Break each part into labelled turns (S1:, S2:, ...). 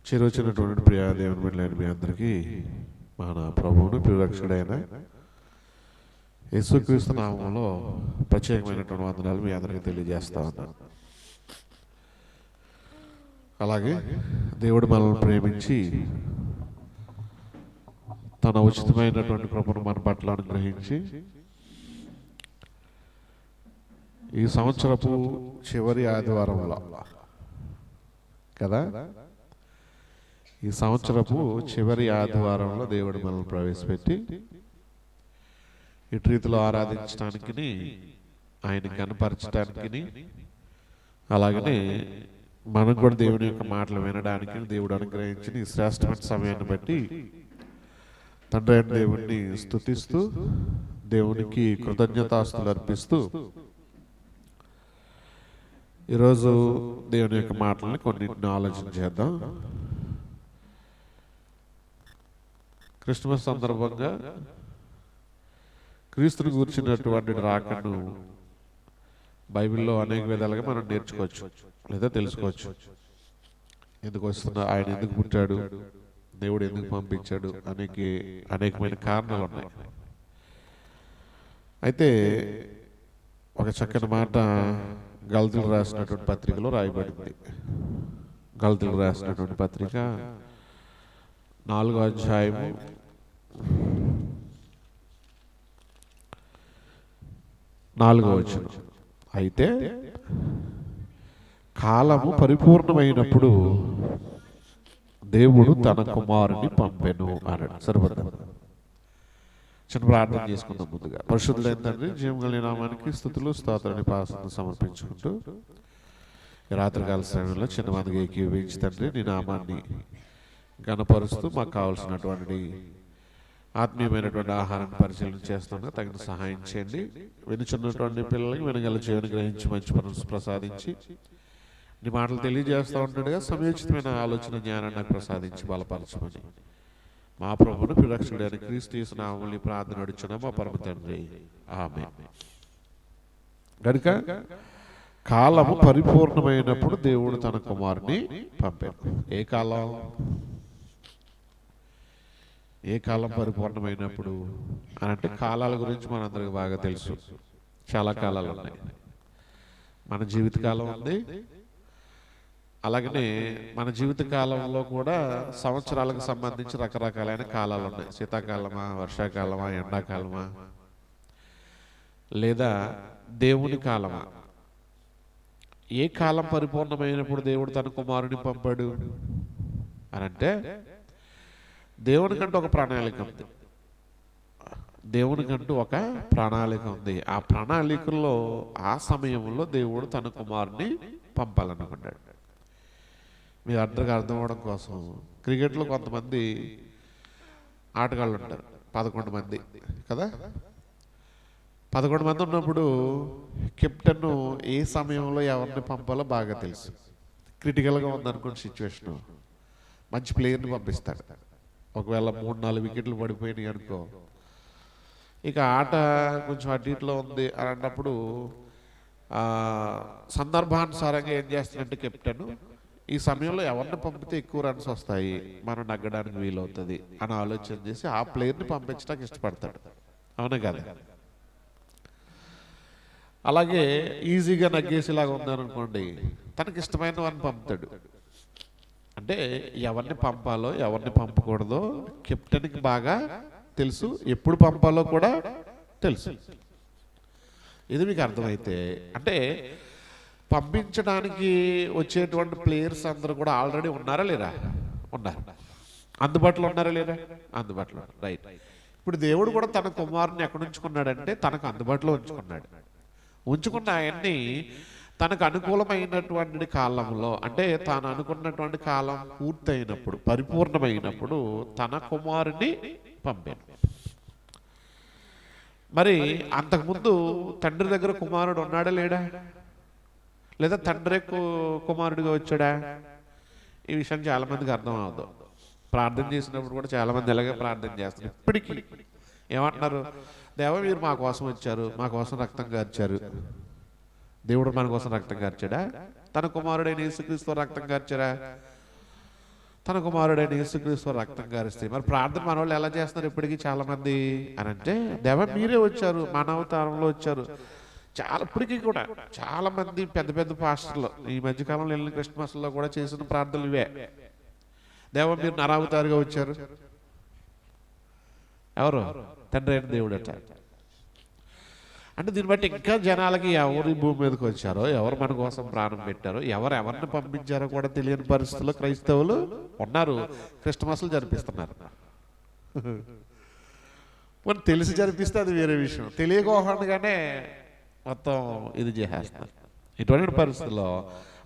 S1: చిరుచినటువంటి ప్రియ దేవుని బిడ్డలైన మీ అందరికీ మన ప్రభువును ప్రియరక్షకుడైన యేసుక్రీస్తు నామములో ప్రత్యేకమైనటువంటి వందనాలు మీ అందరికీ తెలియజేస్తా ఉన్నాను. అలాగే దేవుడు మనల్ని ప్రేమించి తన ఉచితమైనటువంటి కృపను మన పట్ల అనుగ్రహించి ఈ సంవత్సరపు చివరి ఆదివారంలో కదా, ఈ సంవత్సరపు చివరి ఆదివారంలో దేవుడు మనల్ని ప్రవేశపెట్టి ఇటు రీతిలో ఆరాధించడానికి, ఆయన కనపరచడానికి, అలాగనే మనకు కూడా దేవుని యొక్క మాటలు వినడానికి దేవుడు అనుగ్రహించిన ఈ శ్రేష్టమైన సమయాన్ని బట్టి తండ్రి అయిన దేవుణ్ణి స్తుతిస్తూ దేవునికి కృతజ్ఞతాస్తులు అర్పిస్తూ ఈరోజు దేవుని యొక్క మాటలని కొన్నింటిని ఆలోచన చేద్దాం. క్రిస్మస్ సందర్భంగా క్రీస్తుని గురించినటువంటి రాకను బైబిల్లో అనేక విధాలుగా మనం నేర్చుకోవచ్చు లేదా తెలుసుకోవచ్చు. ఎందుకు వస్తున్నా, ఆయన ఎందుకు పుట్టాడు, దేవుడు ఎందుకు పంపించాడు, అనేకమైన కారణాలు ఉన్నాయి. అయితే ఒక చక్కని మాట గల్తీలు రాసినటువంటి పత్రికలో రాయబడింది. గల్తీలు రాసినటువంటి పత్రిక 4వ అధ్యాయము 4వ వచనం. అయితే కాలము పరిపూర్ణమైనప్పుడు దేవుడు తన కుమారుని పంపెను అన్నాడు. సరిపోతాం. చిన్న ప్రార్థన చేసుకుందాం. ముందుగా పరిశుద్ధులైన తండ్రి, జీవగల నామానికి స్తుతులు స్తోత్రాన్ని పాసన సమర్పించుకుంటూ ఈ రాత్రికాల సమయంలో చిన్నమందిగా ఏకీభవించి తండ్రి నీ నామాన్ని గణపరుస్తూ మాకు కావాల్సినటువంటి ఆత్మీయమైనటువంటి ఆహారాన్ని పరిశీలన చేస్తున్నా తగిన సహాయం చేయండి. వినుచున్నటువంటి పిల్లలకి వినగల జీవన గ్రహించి మంచి మనసు ప్రసాదించి నీ మాటలు తెలియజేస్తూ ఉంటుండగా సమయోచితమైన ఆలోచన జ్ఞానాన్ని నాకు ప్రసాదించి బలపరచమని మా ప్రభువును ప్రియరక్షకుడైన క్రీస్తు యేసు నామములో ప్రార్థన అడుగుచున్నాము మా పరమ తండ్రి, ఆమేన్. కనుక కాలము పరిపూర్ణమైనప్పుడు దేవుడు తన కుమారుని పంపాడు. ఏ కాలం పరిపూర్ణమైనప్పుడు అని అంటే, కాలాల గురించి మనందరికి బాగా తెలుసు. చాలా కాలాలు ఉన్నాయి. మన జీవితకాలం ఉంది. అలాగనే మన జీవిత కాలంలో కూడా సంవత్సరాలకు సంబంధించి రకరకాలైన కాలాలు ఉన్నాయి. శీతాకాలమా, వర్షాకాలమా, ఎండాకాలమా, లేదా దేవుని కాలమా? ఏ కాలం పరిపూర్ణమైనప్పుడు దేవుడు తన కుమారుని పంపాడు అని అంటే, దేవునికంటూ ఒక ప్రణాళిక ఉంది. దేవునికంటూ ఒక ప్రణాళిక ఉంది. ఆ ప్రణాళికలో ఆ సమయంలో దేవుడు తన కుమారుని పంపాలనుకున్నాడు. మీరు అందరికి అర్థం అవడం కోసం, క్రికెట్లో కొంతమంది ఆటగాళ్ళు ఉంటారు, 11 మంది కదా. 11 మంది ఉన్నప్పుడు కెప్టెన్ ఏ సమయంలో ఎవరిని పంపాలో బాగా తెలుసు. క్రిటికల్గా ఉందనుకోండి సిచ్యువేషను, మంచి ప్లేయర్ని పంపిస్తాడు. ఒకవేళ 3-4 వికెట్లు పడిపోయినాయి అనుకో, ఇక ఆట కొంచెం అటు ఇటులో ఉంది అని అన్నప్పుడు సందర్భానుసారంగా ఏం చేస్తాడంటే కెప్టెన్, ఈ సమయంలో ఎవరిని పంపితే ఎక్కువ రన్స్ వస్తాయి, మనం నగ్గడానికి వీలవుతుంది అని ఆలోచన చేసి ఆ ప్లేయర్ని పంపించడానికి ఇష్టపడతాడు. అవునా కదా? అలాగే ఈజీగా నగ్గేసేలాగా ఉందనుకోండి, తనకి ఇష్టమైన వారిని పంపుతాడు. అంటే ఎవరిని పంపాలో ఎవరిని పంపకూడదో కెప్టెన్కి బాగా తెలుసు, ఎప్పుడు పంపాలో కూడా తెలుసు. ఇది మీకు అర్థమైతే, అంటే పంపించడానికి వచ్చేటువంటి ప్లేయర్స్ అందరూ కూడా ఆల్రెడీ ఉన్నారా లేరా? ఉన్నారు. అందుబాటులో ఉన్నారా లేరా? అందుబాటులో. రైట్. ఇప్పుడు దేవుడు కూడా తన కుమారుని ఎక్కడ ఉంచుకున్నాడంటే తనకు అందుబాటులో ఉంచుకున్న ఆయన్ని తనకు అనుకూలమైనటువంటి కాలంలో, అంటే తాను అనుకున్నటువంటి కాలం పూర్తయినప్పుడు, పరిపూర్ణమైనప్పుడు తన కుమారుని పంపాడు. మరి అంతకుముందు తండ్రి దగ్గర కుమారుడు ఉన్నాడా లేడా? లేదా తండ్రి కుమారుడిగా వచ్చాడా? ఈ విషయం చాలా మందికి అర్థం అవ్వదు. ప్రార్థన చేసినప్పుడు కూడా చాలా మంది ఎలాగే ప్రార్థన చేస్తారు. ఇప్పటికీ ఏమంటున్నారు? దేవ మీరు మా కోసం వచ్చారు, మా కోసం రక్తం కార్చారు. దేవుడు మన కోసం రక్తం కార్చాడా? తన కుమారుడైన యేసుక్రీస్తు రక్తం కార్చారా? తన కుమారుడైన యేసుక్రీస్తు రక్తం గారిస్తే. మరి ప్రార్థన మన వాళ్ళు ఎలా చేస్తున్నారు ఇప్పటికీ చాలా మంది అని అంటే, దేవా మీరే వచ్చారు, మన అవతారంలో వచ్చారు. చాలా ఇప్పటికీ కూడా చాలా మంది పెద్ద పెద్ద పాస్టర్లు ఈ మధ్యకాలంలో వెళ్ళిన క్రిస్మస్లో కూడా చేసిన ప్రార్థనలు ఇవే. దేవా మీరు నరావతారుగా వచ్చారు. ఎవరు? తండ్రి అయిన దేవుడట. అంటే దీన్ని బట్టి ఇంకా జనాలకి ఎవరు ఈ భూమి మీదకి వచ్చారో, ఎవరు మన కోసం ప్రాణం పెట్టారో, ఎవరిని పంపించారో కూడా తెలియని పరిస్థితుల్లో క్రైస్తవులు ఉన్నారు. క్రిస్మస్లు జరిపిస్తున్నారు. మనం తెలిసి జరిపిస్తే అది వేరే విషయం, తెలియకోకుండానే మొత్తం ఇది చేసేస్తారు. ఇటువంటి పరిస్థితుల్లో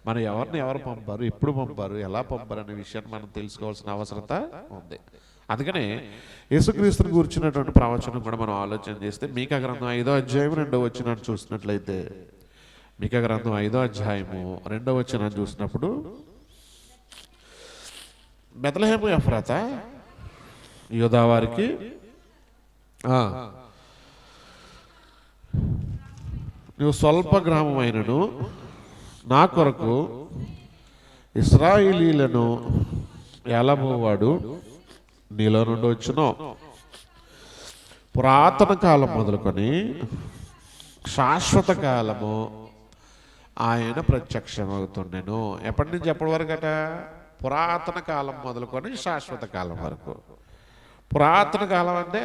S1: మనం ఎవరు పంపారు, ఎప్పుడు పంపారు, ఎలా పంపారు అనే విషయాన్ని మనం తెలుసుకోవాల్సిన అవసరత ఉంది. అందుకనే యేసుక్రీస్తుని కూర్చున్నటువంటి ప్రవచనం కూడా మనం ఆలోచన చేస్తే, మీకా గ్రంథం 5వ అధ్యాయం 2వ వచనాన్ని చూసినట్లయితే, మీకా గ్రంథం 5వ అధ్యాయము 2వ వచనాన్ని చూసినప్పుడు, బెత్లెహేము ఎఫ్రాతా యూదా వారికి నువ్వు స్వల్ప గ్రామమైనను నా కొరకు ఇశ్రాయేలీలను ఏలబోవాడు నీలో నుండి వచ్చును. పురాతన కాలం మొదలుకొని శాశ్వత కాలము ఆయన ప్రత్యక్షమవుతుండెను. ఎప్పటి నుంచి ఎప్పటి వరకు అట? పురాతన కాలం మొదలుకొని శాశ్వత కాలం వరకు. పురాతన కాలం అంటే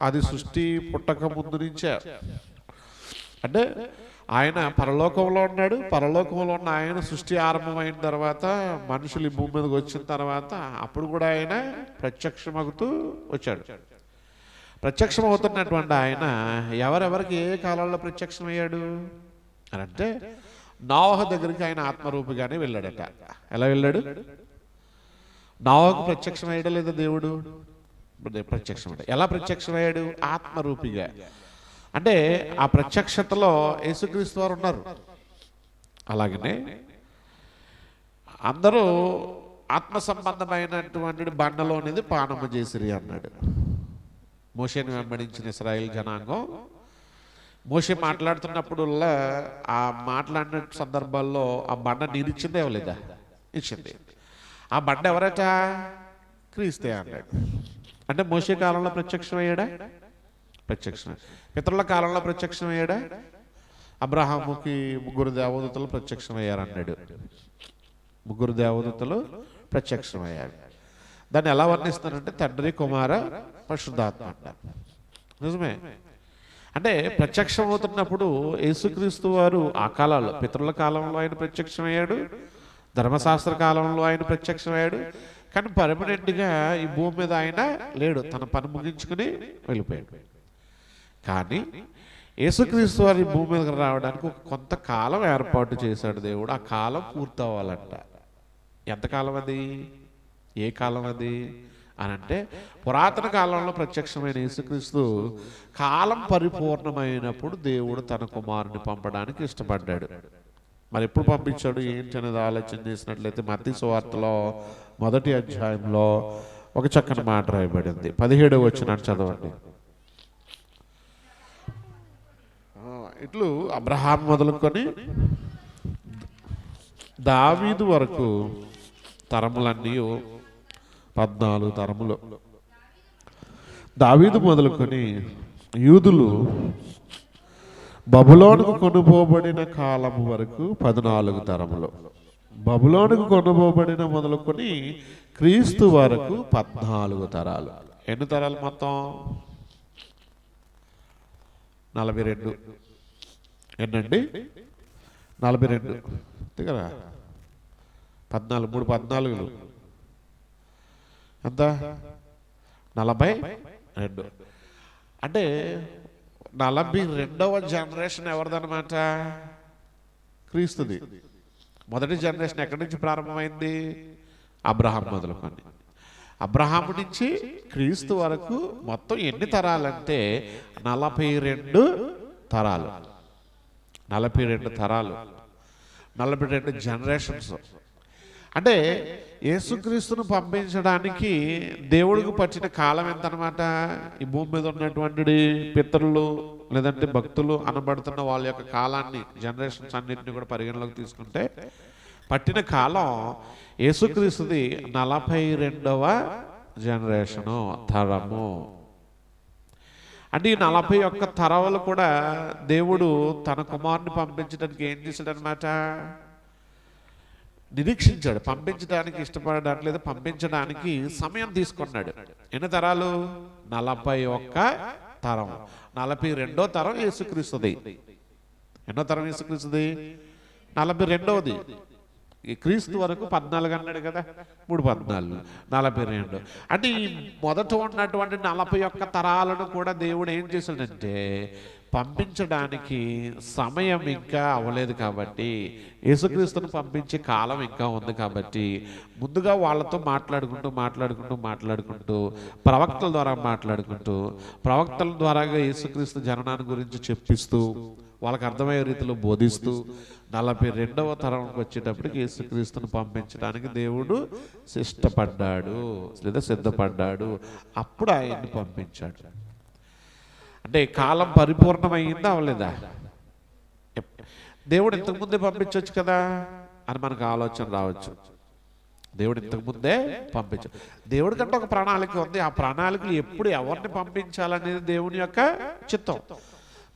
S1: అది సృష్టి పుట్టక ముందు నుంచే. అంటే ఆయన పరలోకంలో ఉన్నాడు. పరలోకంలో ఉన్న ఆయన సృష్టి ఆరంభమైన తర్వాత, మనుషులు ఈ భూమి మీదకి వచ్చిన తర్వాత అప్పుడు కూడా ఆయన ప్రత్యక్షమవుతూ వచ్చాడు. ప్రత్యక్షమవుతున్నటువంటి ఆయన ఎవరెవరికి ఏ కాలంలో ప్రత్యక్షమయ్యాడు అని అంటే, నోవహ దగ్గరికి ఆయన ఆత్మరూపిగానే వెళ్ళాడట. ఎలా వెళ్ళాడు? నోవహకు ప్రత్యక్షమయ్యాడు లేదా దేవుడు? ప్రత్యక్షమయ్యాడు. ఎలా ప్రత్యక్షమయ్యాడు? ఆత్మరూపిగా. అంటే ఆ ప్రత్యక్షతలో యేసుక్రీస్తు వారు ఉన్నారు. అలాగనే అందరూ ఆత్మ సంబంధమైనటువంటి బండలోనిది పానము చేసిరి అన్నాడు. మోషేని వెంబడించిన ఇశ్రాయేలు జనాంగం మోషే మాట్లాడుతున్నప్పుడల్లా ఆ మాట్లాడిన సందర్భాల్లో ఆ బండ నీరిచ్చిందే లేదా? ఇచ్చింది. ఆ బండ ఎవరట? క్రీస్తే అన్నాడు. అంటే మోషే కాలంలో ప్రత్యక్షమయ్యాడా? ప్రత్యక్షం. పితరుల కాలంలో ప్రత్యక్షమయ్యాడా? అబ్రహాముకి 3 దేవదూతలు ప్రత్యక్షమయ్యారన్నాడు. 3 దేవదూతలు ప్రత్యక్షమయ్యారు. దాన్ని ఎలా వర్ణిస్తారంటే తండ్రి, కుమార, పరిశుద్ధాత్మ అంటారు. నిజమే. అంటే ప్రత్యక్షం అవుతున్నప్పుడు యేసుక్రీస్తు వారు ఆ కాలాల్లో, పితరుల కాలంలో ఆయన ప్రత్యక్షమయ్యాడు, ధర్మశాస్త్ర కాలంలో ఆయన ప్రత్యక్షమయ్యాడు. కానీ పర్మనెంట్గా ఈ భూమి మీద ఆయన లేడు, తన పని ముగించుకుని వెళ్ళిపోయాడు. కానీ యేసుక్రీస్తు వారి భూమి మీదకి రావడానికి కొంతకాలం ఏర్పాటు చేశాడు దేవుడు. ఆ కాలం పూర్తవ్వాలంట. ఎంతకాలం అది? ఏ కాలం అది అని అంటే, పురాతన కాలంలో ప్రత్యక్షమైన యేసుక్రీస్తు కాలం పరిపూర్ణమైనప్పుడు దేవుడు తన కుమారుని పంపడానికి ఇష్టపడ్డాడు. మరి ఎప్పుడు పంపించాడు ఏంటి అనేది ఆలోచన చేసినట్లయితే, మత్తయి సువార్తలో 1వ అధ్యాయంలో ఒక చక్కని మాట రాయబడింది. 17వ వచనాన్ని చదవండి. ఇట్లు అబ్రహాం మొదలుకొని దావీదు వరకు తరములన్నీ 14 తరములు. దావీదు మొదలుకొని యూదులు బబులోనుకు కొనుపోబడిన కాలం వరకు 14 తరములు. బబులోనుకు కొనుపోబడిన మొదలుకొని క్రీస్తు వరకు 14 తరాలు. ఎన్ని తరాలు మొత్తం? 42. ఏంటండి? 42 కదా. 14 3 14 ఎంత? 42. అంటే 42వ జనరేషన్ ఎవరిదన్నమాట? క్రీస్తుది. మొదటి జనరేషన్ ఎక్కడి నుంచి ప్రారంభమైంది? అబ్రహాం మొదలుకొని. అబ్రహాము నుంచి క్రీస్తు వరకు మొత్తం ఎన్ని తరాలంటే 42 తరాలు. 42 తరాలు, 42 జనరేషన్స్. అంటే యేసుక్రీస్తును పంపించడానికి దేవుడికి పట్టిన కాలం ఎంత అన్నమాట? ఈ భూమి మీద ఉన్నటువంటి పితరులు లేదంటే భక్తులు అనబడుతున్న వాళ్ళ యొక్క కాలాన్ని, జనరేషన్స్ అన్నింటినీ కూడా పరిగణలోకి తీసుకుంటే పట్టిన కాలం యేసుక్రీస్తుది 42వ జనరేషను, తరము. అంటే ఈ 41 తరాలు కూడా దేవుడు తన కుమారుని పంపించడానికి ఏం చేశాడనమాట? నిరీక్షించాడు. పంపించడానికి ఇష్టపడడానికి లేదా పంపించడానికి సమయం తీసుకున్నాడు. ఎన్ని తరాలు? 41 తరం. 42వ తరం యేసుక్రీస్తుది. ఎన్నో తరం యేసుక్రీస్తుది? 42వది. ఈ క్రీస్తు వరకు 14 అన్నాడు కదా, 3 14 42. అంటే ఈ మొదట ఉన్నటువంటి 41 తరాలను కూడా దేవుడు ఏం చేశాడంటే పంపించడానికి సమయం ఇంకా అవ్వలేదు కాబట్టి, యేసుక్రీస్తును పంపించే కాలం ఇంకా ఉంది కాబట్టి ముందుగా వాళ్ళతో మాట్లాడుకుంటూ ప్రవక్తల ద్వారా ప్రవక్తల ద్వారాగా యేసుక్రీస్తు జననాన్ని గురించి చెప్పిస్తూ వాళ్ళకి అర్థమయ్యే రీతిలో బోధిస్తూ 42వ తరంకి వచ్చేటప్పటికి యేసుక్రీస్తును పంపించడానికి దేవుడు సిద్ధపడ్డాడు. అప్పుడు ఆయన్ని పంపించాడు. అంటే కాలం పరిపూర్ణమైందా అవ్వలేదా? దేవుడు ఇంతకుముందే పంపించవచ్చు కదా అని మనకు ఆలోచన రావచ్చు. దేవుడు ఇంతకుముందే పంపించాడు. దేవుడి కంటే ఒక ప్రణాళిక ఉంది. ఆ ప్రణాళికలు ఎప్పుడు ఎవరిని పంపించాలనేది దేవుని యొక్క చిత్తం.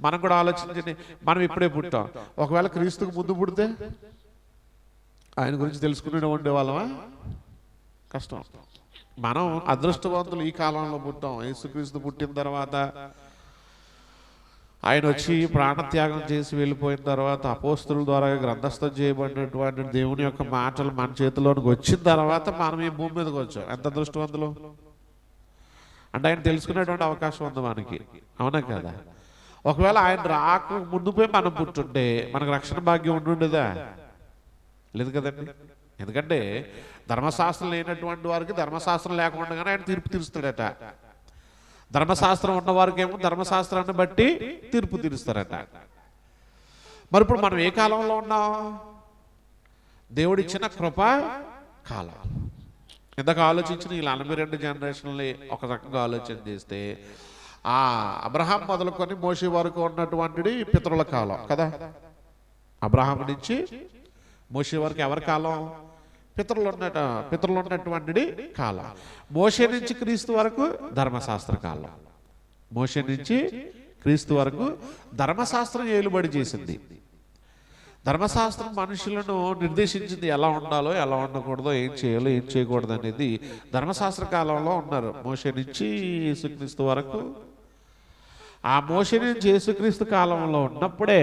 S1: మనం కూడా ఆలోచించండి. మనం ఇప్పుడే పుట్టాం. ఒకవేళ క్రీస్తుకు ముందు పుడితే ఆయన గురించి తెలుసుకునే ఉండేవాళ్ళమా? కష్టం. మనం అదృష్టవంతులు. ఈ కాలంలో పుట్టాం. యేసుక్రీస్తు పుట్టిన తర్వాత, ఆయన వచ్చి ప్రాణత్యాగం చేసి వెళ్ళిపోయిన తర్వాత, అపోస్తుల ద్వారా గ్రంథస్థం చేయబడినటువంటి దేవుని యొక్క మాటలు మన చేతిలోనికి వచ్చిన తర్వాత మనం ఈ భూమి మీదకి వచ్చాం. ఎంత అదృష్టవంతులు! అంటే ఆయన తెలుసుకునేటువంటి అవకాశం ఉంది మనకి, అవునా కదా? ఒకవేళ ఆయన రాకు ముందుపై మనం పుట్టుంటే మనకు రక్షణ భాగ్యం ఉండుండేదా? లేదు కదండి. ఎందుకంటే ధర్మశాస్త్రం లేనటువంటి వారికి ధర్మశాస్త్రం లేకుండానే ఆయన తీర్పు తీరుస్తాడట. ధర్మశాస్త్రం ఉన్నవారికి ఏమో ధర్మశాస్త్రాన్ని బట్టి తీర్పు తీరుస్తారట. మరి ఇప్పుడు మనం ఏ కాలంలో ఉన్నాం? దేవుడిచ్చిన కృప కాలం. ఇందాక ఆలోచించిన ఈ 42 జనరేషన్లు ఒక రకంగా ఆలోచన చేస్తే, అబ్రహాం మొదలుకొని మోషే వరకు ఉన్నటువంటి పితరుల కాలం కదా. అబ్రహాం నుంచి మోషే వరకు ఎవరి కాలం? పితరులు ఉన్నటువంటి కాలం. మోషే నుంచి క్రీస్తు వరకు ధర్మశాస్త్ర కాలం. మోషే నుంచి క్రీస్తు వరకు ధర్మశాస్త్రం ఏలుబడి చేసింది. ధర్మశాస్త్రం మనుషులను నిర్దేశించింది. ఎలా ఉండాలో, ఎలా ఉండకూడదో, ఏం చేయాలో, ఏం చేయకూడదు అనేది ధర్మశాస్త్ర కాలంలో ఉన్నారు. మోషే నుంచి యేసుక్రీస్తు వరకు. ఆ మోషే నుంచి యేసుక్రీస్తు కాలంలో ఉన్నప్పుడే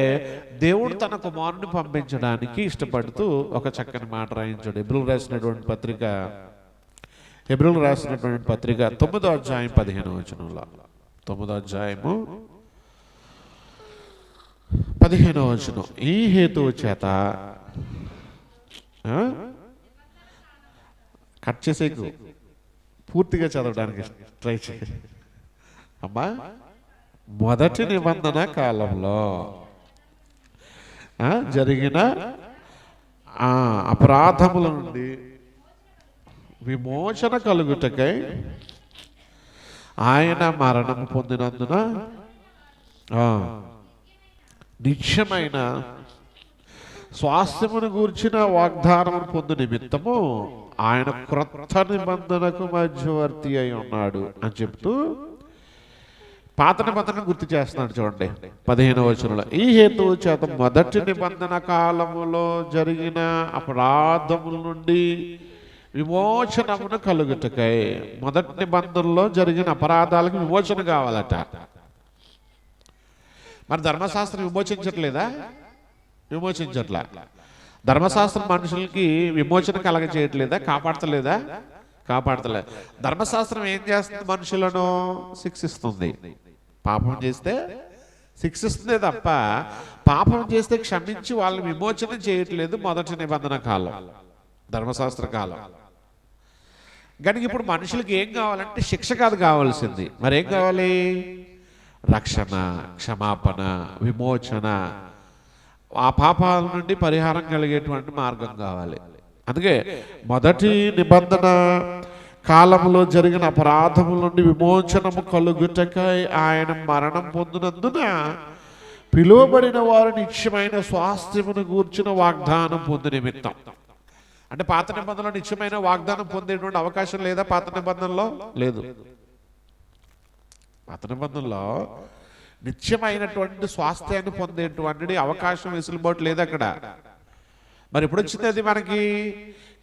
S1: దేవుడు తన కుమారుని పంపించడానికి ఇష్టపడుతూ ఒక చక్కని మాట రాయించాడు. హెబ్రీయులకు రాసినటువంటి పత్రిక 9వ అధ్యాయం 15వ వచనంలో, 9వ అధ్యాయము 15వ వచనం, ఈ హేతువు చేత కట్ చేసేకు పూర్తిగా చదవడానికి ట్రై చేయ అమ్మా. మొదటి నిబంధన కాలంలో జరిగిన అపరాధముల నుండి విమోచన కలుగుటకై ఆయన మరణం పొందినందున నిత్యమైన స్వాస్థ్యమును గూర్చిన వాగ్దానమును పొందు నిమిత్తము ఆయన క్రొత్త నిబంధనకు మధ్యవర్తి అయి ఉన్నాడు అని చెప్తూ పాత నిబంధన గుర్తు చేస్తున్నాడు. చూడండి 15వ వచనంలో, ఈ హేతువు చేత మొదటి నిబంధన కాలములో జరిగిన అపరాధముల నుండి విమోచనమును కలుగుటకై. మొదటి నిబంధనలో జరిగిన అపరాధాలకు విమోచన కావాలట. మరి ధర్మశాస్త్రం విమోచించట్లా. ధర్మశాస్త్రం మనుషులకి విమోచన కలగచేయట్లేదా? కాపాడతలే. ధర్మశాస్త్రం ఏం చేస్తుంది? మనుషులను శిక్షిస్తుంది. పాపం చేస్తే శిక్షిస్తుందే తప్ప పాపం చేస్తే క్షమించి వాళ్ళని విమోచన చేయట్లేదు. మొదటి నిబంధన కాలం, ధర్మశాస్త్ర కాలం. కనుక ఇప్పుడు మనుషులకి ఏం కావాలంటే శిక్ష కాదు కావాల్సింది. మరేం కావాలి? రక్షణ, క్షమాపణ, విమోచన, ఆ పాపాల నుండి పరిహారం కలిగేటువంటి మార్గం కావాలి. అందుకే మొదటి నిబంధన కాలంలో జరిగిన అపరాధముల నుండి విమోచనము కలుగుటకై ఆయన మరణం పొందినందున పిలువబడిన వారు నిత్యమైన స్వాస్థ్యమును గూర్చిన వాగ్దానం పొందు నిమిత్తం. అంటే పాత నిబంధనలో నిత్యమైన వాగ్దానం పొందేటువంటి అవకాశం లేదా? పాత నిబంధనలో లేదు. పాత నిబంధనలో నిత్యమైనటువంటి స్వాస్థ్యాన్ని పొందేటువంటి అవకాశం, వెసులుబాటు లేదు అక్కడ. మరి ఇప్పుడు వచ్చింది అది మనకి?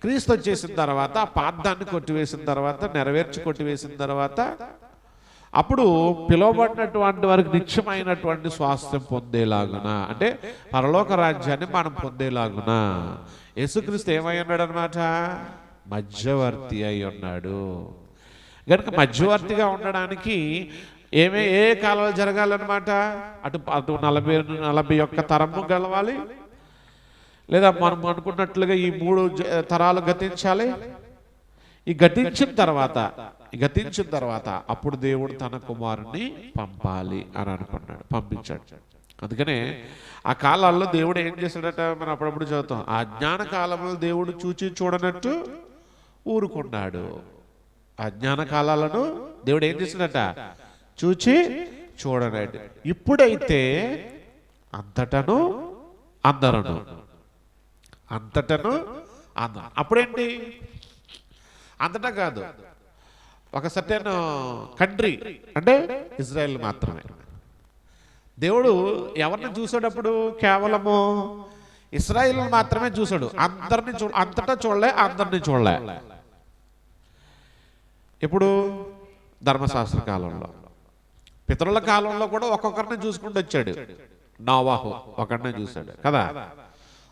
S1: క్రీస్తు వచ్చేసిన తర్వాత, ఆ పాదాన్ని కొట్టివేసిన తర్వాత, నెరవేర్చి కొట్టివేసిన తర్వాత, అప్పుడు పిలువబడినటువంటి వారికి నిత్యమైనటువంటి స్వాస్థ్యం పొందేలాగున, అంటే పరలోక రాజ్యాన్ని మనం పొందేలాగున యేసుక్రీస్తు ఏమై ఉన్నాడు అనమాట? మధ్యవర్తి అయి ఉన్నాడు. కనుక మధ్యవర్తిగా ఉండడానికి ఏ కాలంలో జరగాలన్నమాట? అటు 41 తరము గెలవాలి, లేదా మనం అనుకున్నట్లుగా ఈ 3 తరాలు గతించాలి. ఈ గతించిన తర్వాత అప్పుడు దేవుడు తన కుమారుని పంపాలి అని అనుకున్నాడు, పంపించాడు. అందుకనే ఆ కాలాల్లో దేవుడు ఏం చేశాడట? మనం అప్పుడప్పుడు చదువుతాం, ఆ అజ్ఞాన కాలంలో దేవుడు చూచి చూడనట్టు ఊరుకున్నాడు. ఆ అజ్ఞాన కాలాలను దేవుడు ఏం చేశాడట? చూచి చూడనట్టు. ఇప్పుడైతే అంతటను అందరను అప్పుడేంటి? అంతటా కాదు, ఒక సర్టెన్ కంట్రీ అంటే ఇజ్రాయెల్ మాత్రమే. దేవుడు ఎవరిని చూసాడప్పుడు? కేవలము ఇస్రాయేల్ మాత్రమే చూసాడు. అంతటా చూడలే, అందరినీ చూడలే. ఇప్పుడు ధర్మశాస్త్ర కాలంలో, పితరుల కాలంలో కూడా ఒక్కొక్కరిని చూసుకుంటూ వచ్చాడు. నోవాహు ఒకరినే చూశాడు కదా,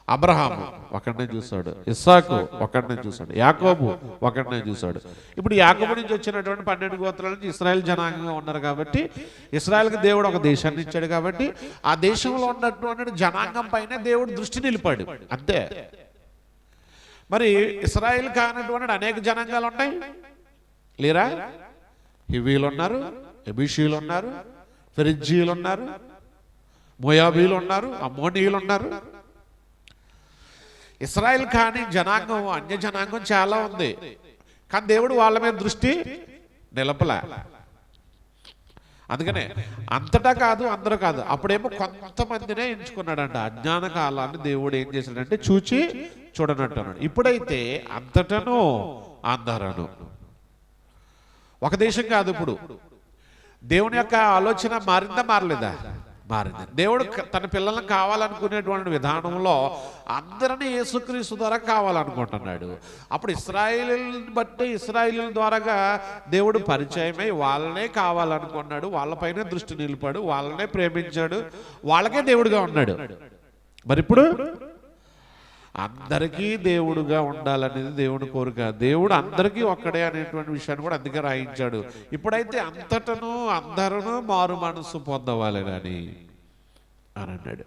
S1: అబ్రహాము ఒకరినే చూశాడు, ఇస్సాకు ఒకరినే చూశాడు, యాకోబు ఒకరినే చూశాడు. ఇప్పుడు యాకోబు నుంచి వచ్చినటువంటి 12 గోత్రాల నుంచి ఇశ్రాయేల్ జనాంగంగా ఉన్నారు కాబట్టి, ఇశ్రాయేల్కి దేవుడు ఒక దేశాన్ని ఇచ్చాడు కాబట్టి, ఆ దేశంలో ఉన్నటువంటి జనాంగం పైన దేవుడు దృష్టి నిలిపాడు అంతే. మరి ఇశ్రాయేల్ కానటువంటి అనేక జనాంగాలు ఉన్నాయి లేరా? హివీలు ఉన్నారు, ఎబీషీలు ఉన్నారు, ఫెరిజ్జీలు ఉన్నారు, మోయాబీలు ఉన్నారు, అమ్మోనీయులు ఉన్నారు. ఇశ్రాయేల్ కాని జనాంగం, అన్య జనాంగం చాలా ఉంది. కానీ దేవుడు వాళ్ళ మీద దృష్టి నిలపలే. అందుకనే అంతటా కాదు, అందరూ కాదు. అప్పుడేమో కొంతమందినే ఎంచుకున్నాడంట. అజ్ఞాన కాలాన్ని దేవుడు ఏం చేశాడంటే చూచి చూడనట్టున్నాడు. ఇప్పుడైతే అంతటను అందరను. ఒక దేశం కాదు. ఇప్పుడు దేవుని యొక్క ఆలోచన మారిందా? మారలేదా? మారింది. దేవుడు తన పిల్లలను కావాలనుకునేటువంటి విధానంలో అందరినీ యేసుక్రీస్తు ద్వారా కావాలనుకుంటున్నాడు. అప్పుడు ఇశ్రాయేలుని బట్టి, ఇశ్రాయేలు ద్వారాగా దేవుడు పరిచయమై వాళ్ళనే కావాలనుకున్నాడు, వాళ్ళపైనే దృష్టి నిలిపాడు, వాళ్ళనే ప్రేమించాడు, వాళ్ళకే దేవుడుగా ఉన్నాడు. మరి ఇప్పుడు అందరికీ దేవుడుగా ఉండాలనేది దేవుని కోరిక. దేవుడు అందరికీ ఒక్కడే అనేటువంటి విషయాన్ని కూడా అందుకే రాయించాడు. ఇప్పుడైతే అంతటను అందరూ మారు మనసు పొందవాలని అని అన్నాడు.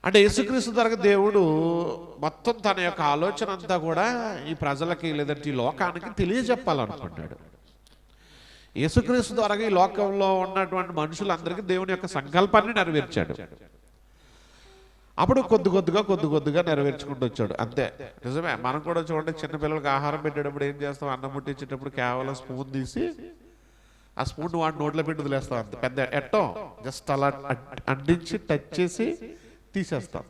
S1: అంటే యేసుక్రీస్తు ద్వారా దేవుడు మొత్తం తన యొక్క ఆలోచన అంతా కూడా ఈ ప్రజలకి, లేదంటే ఈ లోకానికి తెలియజెప్పాలనుకున్నాడు. యేసుక్రీస్తు ద్వారా ఈ లోకంలో ఉన్నటువంటి మనుషులందరికీ దేవుని యొక్క సంకల్పాన్ని నెరవేర్చాడు. అప్పుడు కొద్ది కొద్దిగా నెరవేర్చుకుంటూ వచ్చాడు అంతే. నిజమే, మనం కూడా చూడండి, చిన్నపిల్లలకి ఆహారం పెట్టేటప్పుడు ఏం చేస్తాం? అన్నం ముట్టించేటప్పుడు కేవలం స్పూన్ తీసి ఆ స్పూన్ వాడి నోట్లో పెట్టి వదిలేస్తాం అంతే. పెద్ద ఎట్టం జస్ట్ అలా అందించి టచ్ చేసి తీసేస్తాం.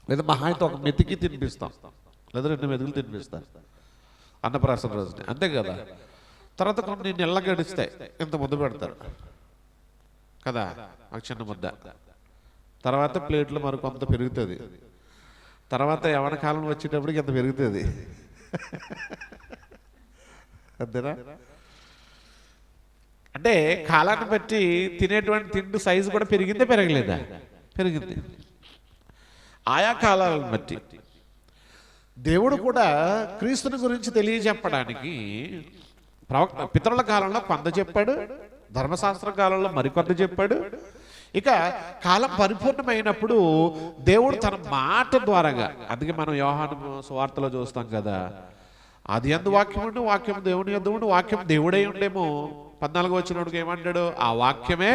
S1: లేదా మహా అయితే ఒక మెతికి తినిపిస్తాం, లేదా 2 మెతుకులు తినిపిస్తాం అన్నప్రాసన రోజుని, అంతే కదా. తర్వాత కొన్ని నెలలు గడిస్తాయి, ఇంత ముద్ద పెడతారు కదా, ఒక చిన్న ముద్ద. తర్వాత ప్లేట్లు మరికొంత పెరుగుతుంది. తర్వాత యవన కాలం వచ్చేటప్పటికి ఎంత పెరుగుతుంది అంతేనా? అంటే కాలాన్ని బట్టి తినేటువంటి తిండి సైజు కూడా పెరిగిందే పెరగలేదా? పెరిగింది. ఆయా కాలాలను బట్టి దేవుడు కూడా క్రీస్తుని గురించి తెలియజెప్పడానికి ప్రవక్త పితరుల కాలంలో కొంత చెప్పాడు, ధర్మశాస్త్ర కాలంలో మరికొంత చెప్పాడు. ఇక కాలం పరిపూర్ణమైనప్పుడు దేవుడు తన మాట ద్వారాగా, అందుకే మనం యోహాను సువార్తలో చూస్తాం కదా, ఆది యందు వాక్యం ఉండు, వాక్యం దేవుని యందు ఉండు, వాక్యం దేవుడై ఉండేమో. 14వ వచనంలో ఏమంటాడు? ఆ వాక్యమే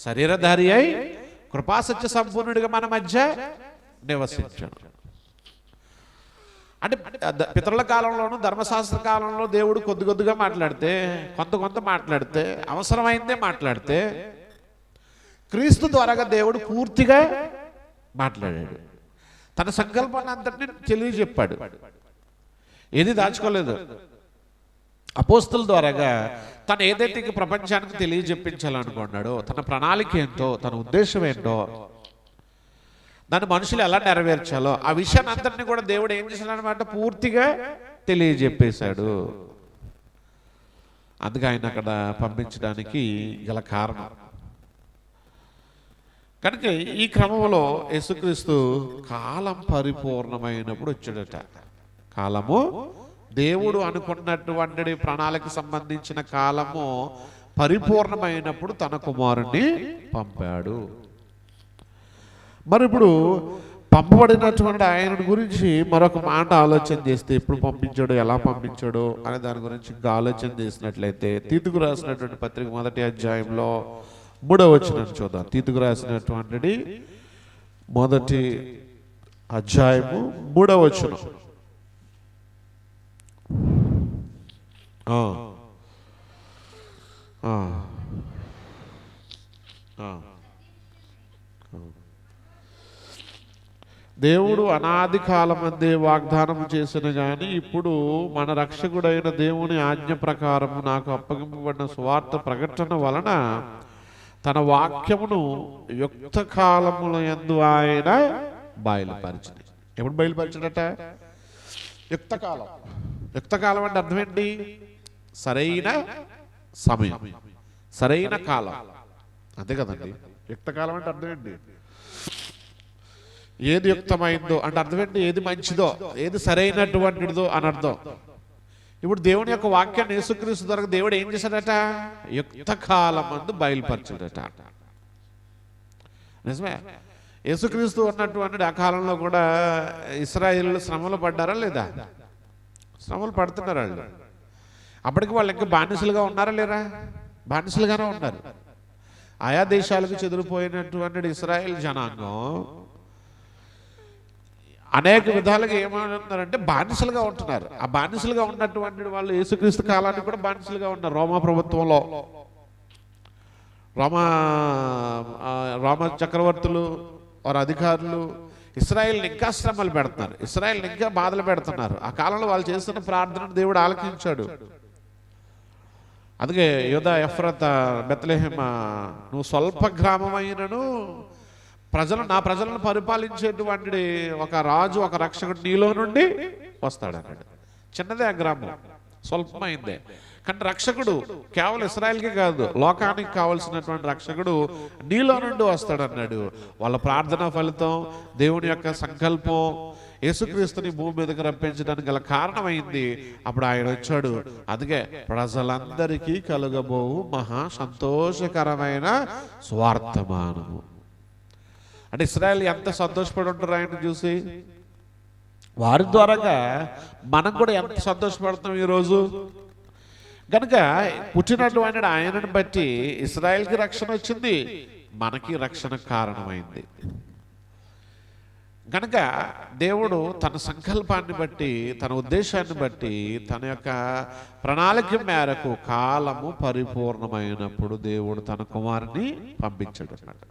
S1: శరీరధారి అయి కృపాసత్య సంపూర్ణుడిగా మన మధ్య నివసించాడు. అంటే పితరుల కాలంలోనూ ధర్మశాస్త్ర కాలంలో దేవుడు కొద్దిగా మాట్లాడితే, కొంత మాట్లాడితే, అవసరమైందే మాట్లాడితే, క్రీస్తు ద్వారాగా దేవుడు పూర్తిగా మాట్లాడాడు. తన సంకల్పాన్ని అంతటిని తెలియజెప్పాడు, ఏది దాచుకోలేదు. అపోస్తల ద్వారాగా తను ఏదైతే ప్రపంచానికి తెలియజెప్పించాలనుకున్నాడో, తన ప్రణాళిక ఏంటో, తన ఉద్దేశం ఏంటో, దాన్ని మనుషులు ఎలా నెరవేర్చాలో ఆ విషయాన్ని అంతటిని కూడా దేవుడు ఏం చేశాడనమాట, పూర్తిగా తెలియజెప్పేశాడు. అందుకే ఆయన అక్కడ పంపించడానికి గల కారణం. కనుక ఈ క్రమంలో యేసుక్రీస్తు కాలం పరిపూర్ణమైనప్పుడు వచ్చాడట. కాలము దేవుడు అనుకున్నటువంటి ప్రణాళిక సంబంధించిన కాలము పరిపూర్ణమైనప్పుడు తన కుమారుణ్ణి పంపాడు. మరి ఇప్పుడు పంపబడినటువంటి ఆయన గురించి మరొక మాట ఆలోచన చేస్తే, ఎప్పుడు పంపించాడు, ఎలా పంపించాడు అనే దాని గురించి ఇంకా ఆలోచన చేసినట్లయితే, తీతుకు రాసినటువంటి పత్రిక 1వ అధ్యాయంలో 3వ వచనం చూద్దాం. తీతుకు రాసినటువంటి 1వ అధ్యాయము 3వ వచనం. దేవుడు అనాది కాలమందే వాగ్దానం చేసిన గాని ఇప్పుడు మన రక్షకుడైన దేవుని ఆజ్ఞ ప్రకారము నాకు అప్పగింపబడిన సువార్త ప్రకటన వలన తన వాక్యమును యుక్త కాలముల యందు ఆయన బయలుపరిచింది. ఎప్పుడు బయలుపరిచాడట? యుక్తకాలం. యుక్తకాలం అంటే అర్థం ఏంటి? సరైన సమయం, సరైన కాలం, అంతే కదండి. యుక్తకాలం అంటే అర్థం ఏంటి? ఏది యుక్తమైందో అంటే అర్థం ఏంటి? ఏది మంచిదో, ఏది సరైనటువంటిదో అని అర్థం. ఇప్పుడు దేవుని యొక్క వాక్యాన్ని యేసుక్రీస్తు ద్వారా దేవుడు ఏం చేశాడట? యుక్త కాలం అందు బయలుపరచాడట. నిజమే. యేసుక్రీస్తు ఉన్నటువంటి ఆ కాలంలో కూడా ఇశ్రాయేలు శ్రమలు పడ్డారా లేదా? శ్రమలు పడుతున్నారు వాళ్ళు. అప్పటికి వాళ్ళు ఇంకా బానిసలుగా ఉన్నారా లేరా? బానిసలుగానే ఉన్నారు. ఆయా దేశాలకు చెదిరిపోయినటువంటి ఇశ్రాయేల్ జనాంగం అనేక విధాలుగా ఏమంటున్నారంటే బానిసలుగా ఉంటున్నారు. ఆ బానిసలుగా ఉన్నటువంటి వాళ్ళు యేసుక్రీస్తు కాలానికి కూడా బానిసలుగా ఉన్నారు. రోమా ప్రభుత్వంలో రోమ చక్రవర్తులు, వారి అధికారులు ఇశ్రాయేల్ని ఇంకా శ్రమలు పెడుతున్నారు, ఇశ్రాయేల్ని ఇంకా బాధలు పెడుతున్నారు. ఆ కాలంలో వాళ్ళు చేస్తున్న ప్రార్థనను దేవుడు ఆలకించాడు. అందుకే యూదా ఎఫ్రాతా బెత్లెహేమ, నువ్వు స్వల్ప గ్రామమైనను నా ప్రజలను పరిపాలించేటువంటి ఒక రాజు, ఒక రక్షకుడు నీలో నుండి వస్తాడు అన్నాడు. చిన్నదే ఆ గ్రామం, స్వల్పమైందే, కానీ రక్షకుడు కేవలం ఇశ్రాయేల్కి కాదు, లోకానికి కావలసినటువంటి రక్షకుడు నీలో నుండి వస్తాడు అన్నాడు. వాళ్ళ ప్రార్థన ఫలితం, దేవుని యొక్క సంకల్పం యేసుక్రీస్తుని భూమి మీదకి రప్పించడానికి గల కారణమైంది. అప్పుడు ఆయన వచ్చాడు. అందుకే ప్రజలందరికీ కలుగబోవు మహా సంతోషకరమైన స్వార్థమానము. అంటే ఇశ్రాయేల్ ఎంత సంతోషపడి ఉంటారు ఆయన చూసి. వారి ద్వారాగా మనం కూడా ఎంత సంతోషపడుతున్నాం ఈరోజు. కనుక పుట్టినటువంటి ఆయనను బట్టి ఇశ్రాయేల్కి రక్షణ వచ్చింది, మనకి రక్షణ కారణమైంది. కనుక దేవుడు తన సంకల్పాన్ని బట్టి, తన ఉద్దేశాన్ని బట్టి, తన యొక్క ప్రణాళిక మేరకు కాలము పరిపూర్ణమైనప్పుడు దేవుడు తన కుమారుని పంపించాడు అన్నమాట.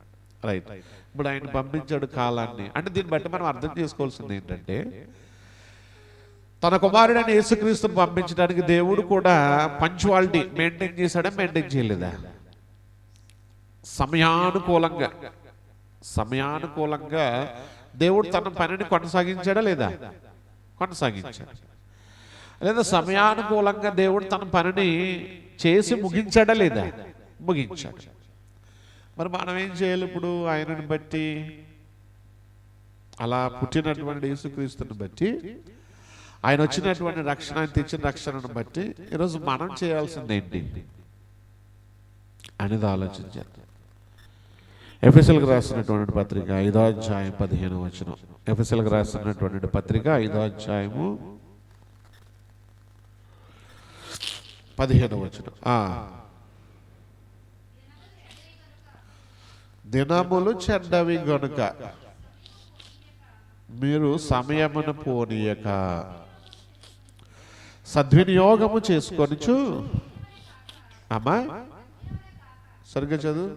S1: రైట్. ఇప్పుడు ఆయన పంపించాడు కాలాన్ని. అంటే దీన్ని బట్టి మనం అర్థం చేసుకోవాల్సింది ఏంటంటే, తన కుమారుడైన యేసుక్రీస్తుని పంపించడానికి దేవుడు కూడా పంచువాలిటీ మెయింటైన్ చేశాడా, మెయింటైన్ చేయలేదా? సమయానుకూలంగా దేవుడు తన పనిని కొనసాగించాడా లేదా? కొనసాగించాడు. లేదా సమయానుకూలంగా దేవుడు తన పనిని చేసి ముగించాడా లేదా? ముగించాడు. మరి మనం ఏం చేయాలి ఇప్పుడు? ఆయనను బట్టి, అలా పుట్టినటువంటి యేసుక్రీస్తుని బట్టి, ఆయన వచ్చినటువంటి రక్షణ, ఆయన తెచ్చిన రక్షణను బట్టి ఈరోజు మనం చేయాల్సింది ఏంటి అనేది ఆలోచించాలి. ఎఫెసీయులకు రాసినటువంటి పత్రిక 5వ అధ్యాయం 15వ వచనం. ఎఫెసీయులకు రాసినటువంటి పత్రిక 5వ అధ్యాయము 15వ వచనం. దినములు చెడ్డవి గనుక మీరు సమయమును పోనీయక సద్వినియోగము చేసుకొనుచు, అమ్మా సరిగ్గా చదువు.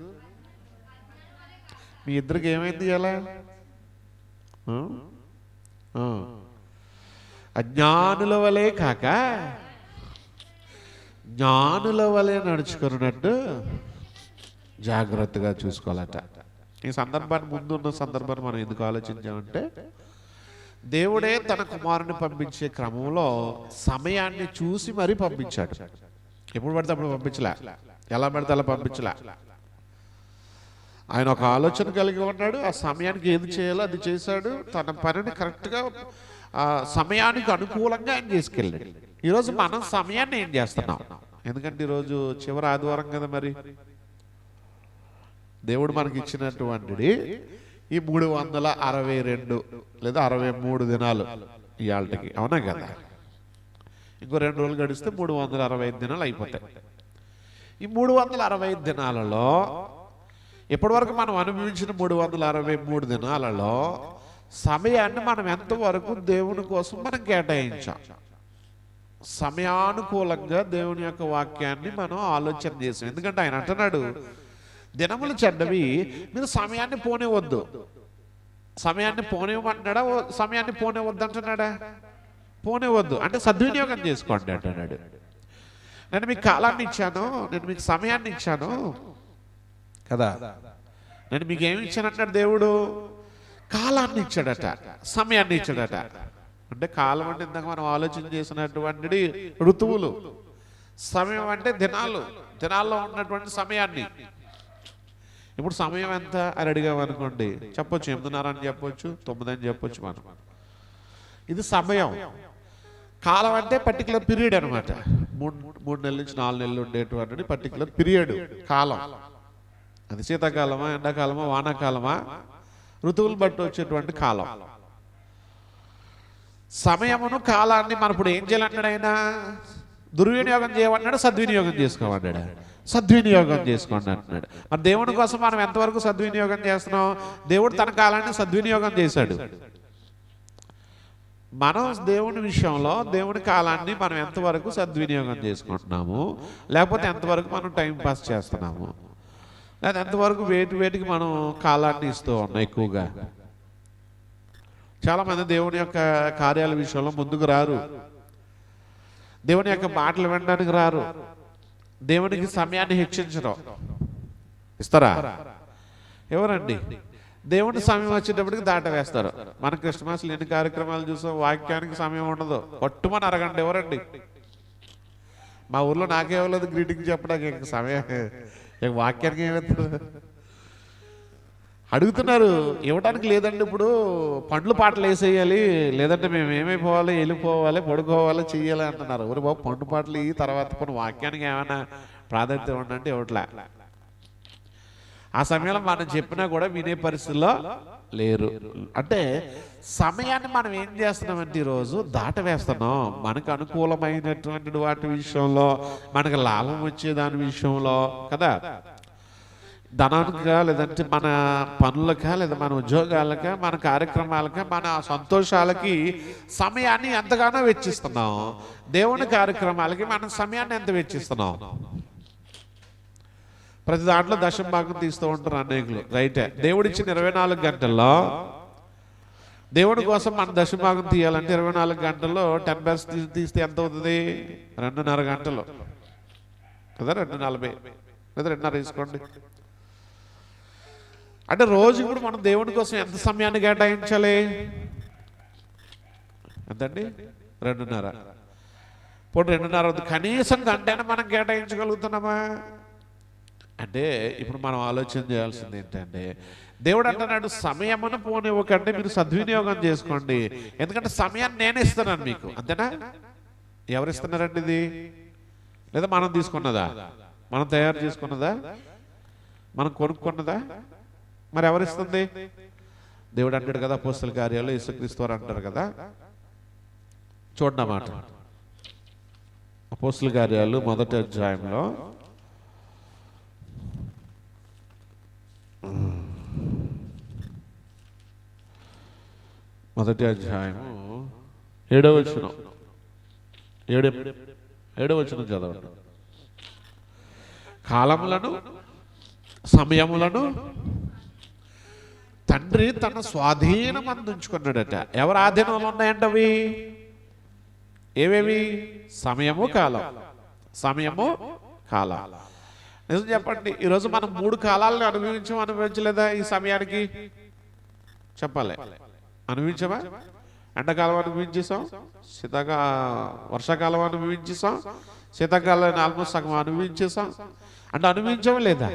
S1: మీ ఇద్దరికి ఏమైంది? ఎలా అజ్ఞానుల వలె కాక జ్ఞానుల వలె నడుచుకున్నట్టు జాగ్రత్తగా చూసుకోవాలట. ఈ సందర్భాన్ని ముందున్న సందర్భాన్ని మనం ఎందుకు ఆలోచించామంటే, దేవుడే తన కుమారుని పంపించే క్రమంలో సమయాన్ని చూసి మరీ పంపించాడు. ఎప్పుడు పడితే అప్పుడు పంపించలే, ఎలా పడితే అలా పంపించలే. ఆయన ఒక ఆలోచన కలిగి ఉన్నాడు, ఆ సమయానికి ఏది చేయాలో అది చేశాడు. తన పనిని కరెక్ట్గా సమయానికి అనుకూలంగా ఆయన చేసుకెళ్ళాడు. ఈరోజు మనం సమయాన్ని ఏం చేస్తున్నాం? ఎందుకంటే ఈరోజు చివరి ఆదివారం కదా, మరి దేవుడు మనకి ఇచ్చినటువంటి ఈ 362 లేదా 63 దినాలు ఇవాళకి, అవునా కదా? ఇంకో 2 రోజులు గడిస్తే 365 దినాలు అయిపోతాయి. ఈ 365 దినాలలో ఇప్పటివరకు మనం అనుభవించిన 363 దినాలలో సమయాన్ని మనం ఎంతవరకు దేవుని కోసం మనం కేటాయించాం? సమయానుకూలంగా దేవుని యొక్క వాక్యాన్ని మనం ఆలోచన చేసాం. ఎందుకంటే ఆయన అంటున్నాడు, దినములు చెడ్డవి, మీరు సమయాన్ని పోనివద్దు. సమయాన్ని పోనివ్వమంటున్నాడా? సమయాన్ని పోనివద్దు అంటున్నాడా? పోనివద్దు అంటే సద్వినియోగం చేసుకోండి అంటున్నాడు. నేను మీకు కాలాన్ని ఇచ్చాను, నేను మీకు సమయాన్ని ఇచ్చాను కదా. నేను మీకు ఏమి ఇచ్చాను అంటాడు దేవుడు? కాలాన్ని ఇచ్చాడట, సమయాన్ని ఇచ్చాడట. అంటే కాలం అంటే ఇందాక మనం ఆలోచన చేసినటువంటి ఋతువులు, సమయం అంటే దినాలు, దినాల్లో ఉన్నటువంటి సమయాన్ని. ఇప్పుడు సమయం ఎంత అని అడిగామనుకోండి, చెప్పొచ్చు 8:30 అని చెప్పొచ్చు, 9 అని చెప్పొచ్చు. మనం ఇది సమయం. కాలం అంటే పర్టికులర్ పీరియడ్ అనమాట. 3 నెలల నుంచి 4 నెలలు ఉండేటువంటి పర్టికులర్ పీరియడ్ కాలం. అది శీతాకాలమా, ఎండాకాలమా, వానాకాలమా, ఋతువులు బట్టి వచ్చేటువంటి కాలం. సమయమును కాలాన్ని మనం ఇప్పుడు ఏం చేయాలంటాడు ఆయన? దుర్వినియోగం చేయమన్నాడు, సద్వినియోగం చేసుకోమన్నాడు. సద్వినియోగం చేసుకోండి అంటున్నాడు. మరి దేవుని కోసం మనం ఎంతవరకు సద్వినియోగం చేస్తున్నాం? దేవుడు తన కాలాన్ని సద్వినియోగం చేశాడు. మనం దేవుని విషయంలో దేవుని కాలాన్ని మనం ఎంతవరకు సద్వినియోగం చేసుకుంటున్నాము, లేకపోతే ఎంతవరకు మనం టైం పాస్ చేస్తున్నాము, లేదా ఎంతవరకు వేటికి మనం కాలాన్ని ఇస్తూ ఉన్నాం ఎక్కువగా. చాలామంది దేవుని యొక్క కార్యాల విషయంలో ముందుకు రారు, దేవుని యొక్క మాటలు వినడానికి రారు, దేవునికి సమయాన్ని హెచ్చించరు. ఇస్తారా? ఎవరండి? దేవుని సమయం వచ్చేటప్పటికి దాట వేస్తారు. మన క్రిస్మస్లు ఎన్ని కార్యక్రమాలు చూసాం, వాక్యానికి సమయం ఉండదు, పట్టుమని అరగండి. ఎవరండి? మా ఊర్లో నాకే ఇవ్వలేదు గ్రీటింగ్ చెప్పడానికి, ఇంక సమయం వాక్యానికి ఏమవుతుంది అడుగుతున్నారు. ఇవ్వడానికి లేదండి, ఇప్పుడు పండ్లు పాటలు వేసేయాలి, లేదంటే మేము ఏమైపోవాలి, వెళ్ళిపోవాలి, పడుకోవాలి, చెయ్యాలి అంటున్నారు. ఎవరు బాబు పండు పాటలు ఈ తర్వాత కొన్ని వాక్యానికి ఏమైనా ప్రాధాన్యత ఇవ్వండి ఇవ్వట్లే. ఆ సమయంలో మనం చెప్పినా కూడా వినే పరిస్థితుల్లో లేరు. అంటే సమయాన్ని మనం ఏం చేస్తున్నామంటే ఈరోజు దాట వేస్తున్నాం. మనకు అనుకూలమైనటువంటి వాటి విషయంలో, మనకు లాభం వచ్చే దాని విషయంలో కదా, ధనానికా, లేదంటే మన పనులకా, లేదా మన ఉద్యోగాలకా, మన కార్యక్రమాలకా, మన సంతోషాలకి సమయాన్ని ఎంతగానో వెచ్చిస్తున్నాం. దేవుని కార్యక్రమాలకి మనం సమయాన్ని ఎంత వెచ్చిస్తున్నాం? ప్రతి దాంట్లో 10% తీస్తూ ఉంటారు అనేకులు, రైటే. దేవుడిచ్చిన 24 గంటల్లో దేవుడి కోసం మనం 10% తీయాలంటే 24 గంటల్లో 10% తీస్తే ఎంత అవుతుంది? 2.5 గంటలు కదా, 2:40 లేదా 2:30 తీసుకోండి. అంటే రోజు ఇప్పుడు మనం దేవుడి కోసం ఎంత సమయాన్ని కేటాయించాలి? ఎంతండి? 2:30. ఇప్పుడు 2:30 కనీసం గంటైనా మనం కేటాయించగలుగుతున్నామా? అంటే ఇప్పుడు మనం ఆలోచన చేయాల్సింది ఏంటంటే, దేవుడు అంటున్నాడు సమయమును పోనివ్వకండి, మీరు సద్వినియోగం చేసుకోండి. ఎందుకంటే సమయాన్ని నేను ఇస్తున్నాను మీకు, అంతేనా? ఎవరు ఇస్తున్నారండి ఇది? లేదా మనం తీసుకున్నదా? మనం తయారు చేసుకున్నదా? మనం కొనుక్కున్నదా? మరి ఎవరిస్తుంది? దేవుడు అంటాడు కదా, అపోస్తల కార్యాలు యేసుక్రీస్తు వారు అంటారు కదా, చూడండి అన్నమాట. అపోస్తల కార్యాలు 1వ అధ్యాయంలో 1వ అధ్యాయము 7వ వచనం, 7వ వచనం చదవండి. కాలములను సమయములను తండ్రి తన స్వాధీనం అందించుకున్నాడట. ఎవరు ఆధీనంలో ఉన్నాయంట అవి? ఏవేవి? సమయము, కాలం. సమయము, కాలం. నిజం చెప్పండి, ఈరోజు మనం 3 కాలాలను అనుభవించలేదా? ఈ సమయానికి చెప్పాలి, అనుభవించమా? ఎండాకాలం అనుభవించేసాం, వర్షాకాలం అనుభవించేసాం, శీతాకాలాన్ని ఆల్మోస్ట్ సగం అనుభవించేసాం. అంటే అనుభవించమా లేదా?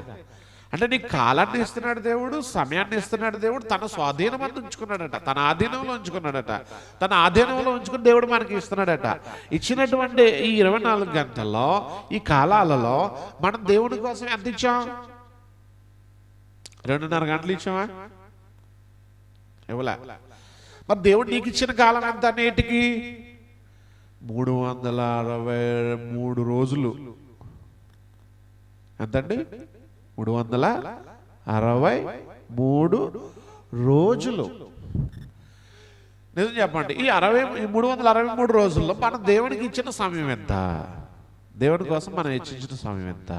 S1: అంటే నీకు కాలాన్ని ఇస్తున్నాడు దేవుడు, సమయాన్ని ఇస్తున్నాడు దేవుడు, తన స్వాధీనం అందు ఉంచుకున్నాడట, తన ఆధీనంలో ఉంచుకున్నాడట. తన ఆధీనంలో ఉంచుకుని దేవుడు మనకి ఇస్తున్నాడట. ఇచ్చినటువంటి ఈ 24 గంటల్లో, ఈ కాలాలలో మనం దేవుడి కోసం ఎంత ఇచ్చాం? 2.5 గంటలు ఇచ్చామా? ఇవ్వలే. మరి దేవుడు నీకు ఇచ్చిన కాలం ఎంత? నేటికి 363 రోజులు. ఎంతండి? 363 రోజులు. నిజం చెప్పండి, ఈ 363 రోజుల్లో మనం దేవునికి ఇచ్చిన సమయం ఎంత? దేవుని కోసం మనం వెచ్చించిన సమయం ఎంత?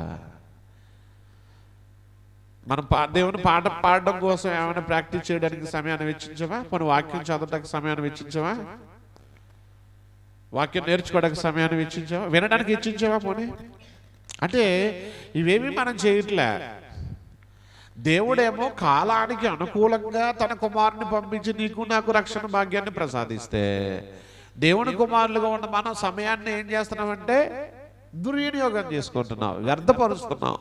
S1: మనం దేవుని పాట పాడడం కోసం ఏమైనా ప్రాక్టీస్ చేయడానికి సమయాన్ని వెచ్చించమా? మనం వాక్యం చదవడానికి సమయాన్ని వెచ్చించమా? వాక్యం నేర్చుకోవడానికి సమయాన్ని వెచ్చించావా? వినడానికి వెచ్చించావా? పోనీ అంటే ఇవేమి మనం చేయట్లే. దేవుడేమో కాలానికి అనుకూలంగా తన కుమారుని పంపించి నీకు నాకు రక్షణ భాగ్యాన్ని ప్రసాదిస్తే, దేవుని కుమారులుగా ఉన్న మనం సమయాన్ని ఏం చేస్తున్నామంటే దుర్వినియోగం చేసుకుంటున్నాం, వ్యర్థపరుస్తున్నాం.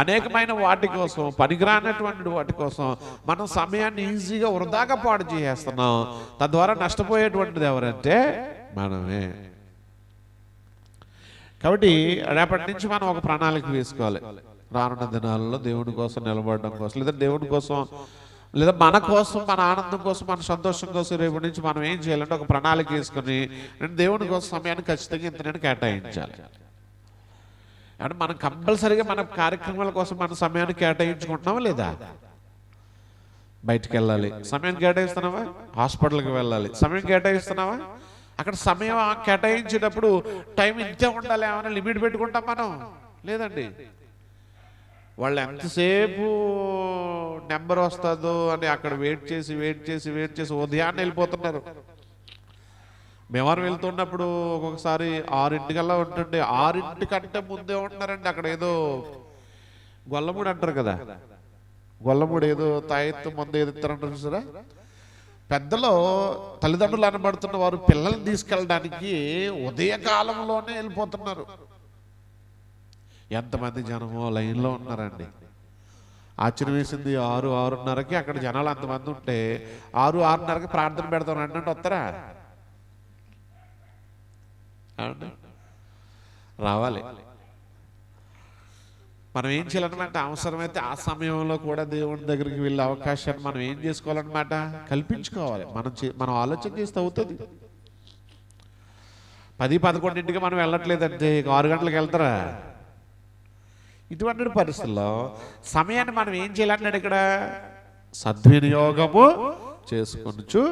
S1: అనేకమైన వాటి కోసం, పనికిరానటువంటి వాటి కోసం మనం సమయాన్ని ఈజీగా వృధాగా పాడు చేసేస్తున్నాం. తద్వారా నష్టపోయేటువంటిది ఎవరంటే మనమే. కాబట్టి రేపటి నుంచి మనం ఒక ప్రణాళిక వేసుకోవాలి. రానున్న దినాలలో దేవుని కోసం నిలబడడం కోసం, లేదా దేవుని కోసం, లేదా మన కోసం, మన ఆనందం కోసం, మన సంతోషం కోసం రేపటి నుంచి మనం ఏం చేయాలంటే ఒక ప్రణాళిక వేసుకుని నేను దేవుని కోసం సమయాన్ని ఖచ్చితంగా ఇంత నేను కేటాయించాలి. అంటే మనం కంపల్సరీగా మన కార్యక్రమాల కోసం మన సమయాన్ని కేటాయించుకుంటున్నావా లేదా? బయటికి వెళ్ళాలి, సమయం కేటాయిస్తున్నావా? హాస్పిటల్కి వెళ్ళాలి, సమయం కేటాయిస్తున్నావా? అక్కడ సమయం కేటాయించేటప్పుడు టైం ఇంతే ఉండాలి, ఏమైనా లిమిట్ పెట్టుకుంటాం మనం? లేదండి. వాళ్ళు ఎంతసేపు నెంబర్ వస్తుందో అని అక్కడ వెయిట్ చేసి ఉదయాన్నే వెళ్ళిపోతున్నారు. మేవారం వెళ్తున్నప్పుడు ఒక్కొక్కసారి 6 ఉంటుండే, 6 కంటే ముందే ఉంటున్నారండి. అక్కడ ఏదో గొల్లమూడి అంటారు కదా, గొల్లమూడి ఏదో తాయెత్తు ముందు ఏదో ఇస్తారంటారు చూసారా? పెద్దలో తల్లిదండ్రులు అనబడుతున్న వారు పిల్లల్ని తీసుకెళ్ళడానికి ఉదయకాలంలోనే వెళ్ళిపోతున్నారు. ఎంతమంది జనమో లైన్లో ఉన్నారండి. ఆశ్చర్యం వేసింది. 6-6:30కి అక్కడ జనాలు అంతమంది ఉంటే 6-6:30కి ప్రార్థన పెడతాం అంటే వస్తారా? రావాలి. మనం ఏం చేయాలన్నమాట, అవసరమైతే ఆ సమయంలో కూడా దేవుని దగ్గరికి వెళ్ళే అవకాశాన్ని మనం ఏం చేసుకోవాలన్నమాట, కల్పించుకోవాలి. మనం ఆలోచన చేస్తే అవుతుంది. 10-11ంటికి మనం వెళ్ళట్లేదంటే 6 గంటలకు వెళ్తారా? ఇటువంటి పరిస్థితుల్లో సమయాన్ని మనం ఏం చేయాలన్నాడు ఇక్కడ, సద్వినియోగము చేసుకొనుచు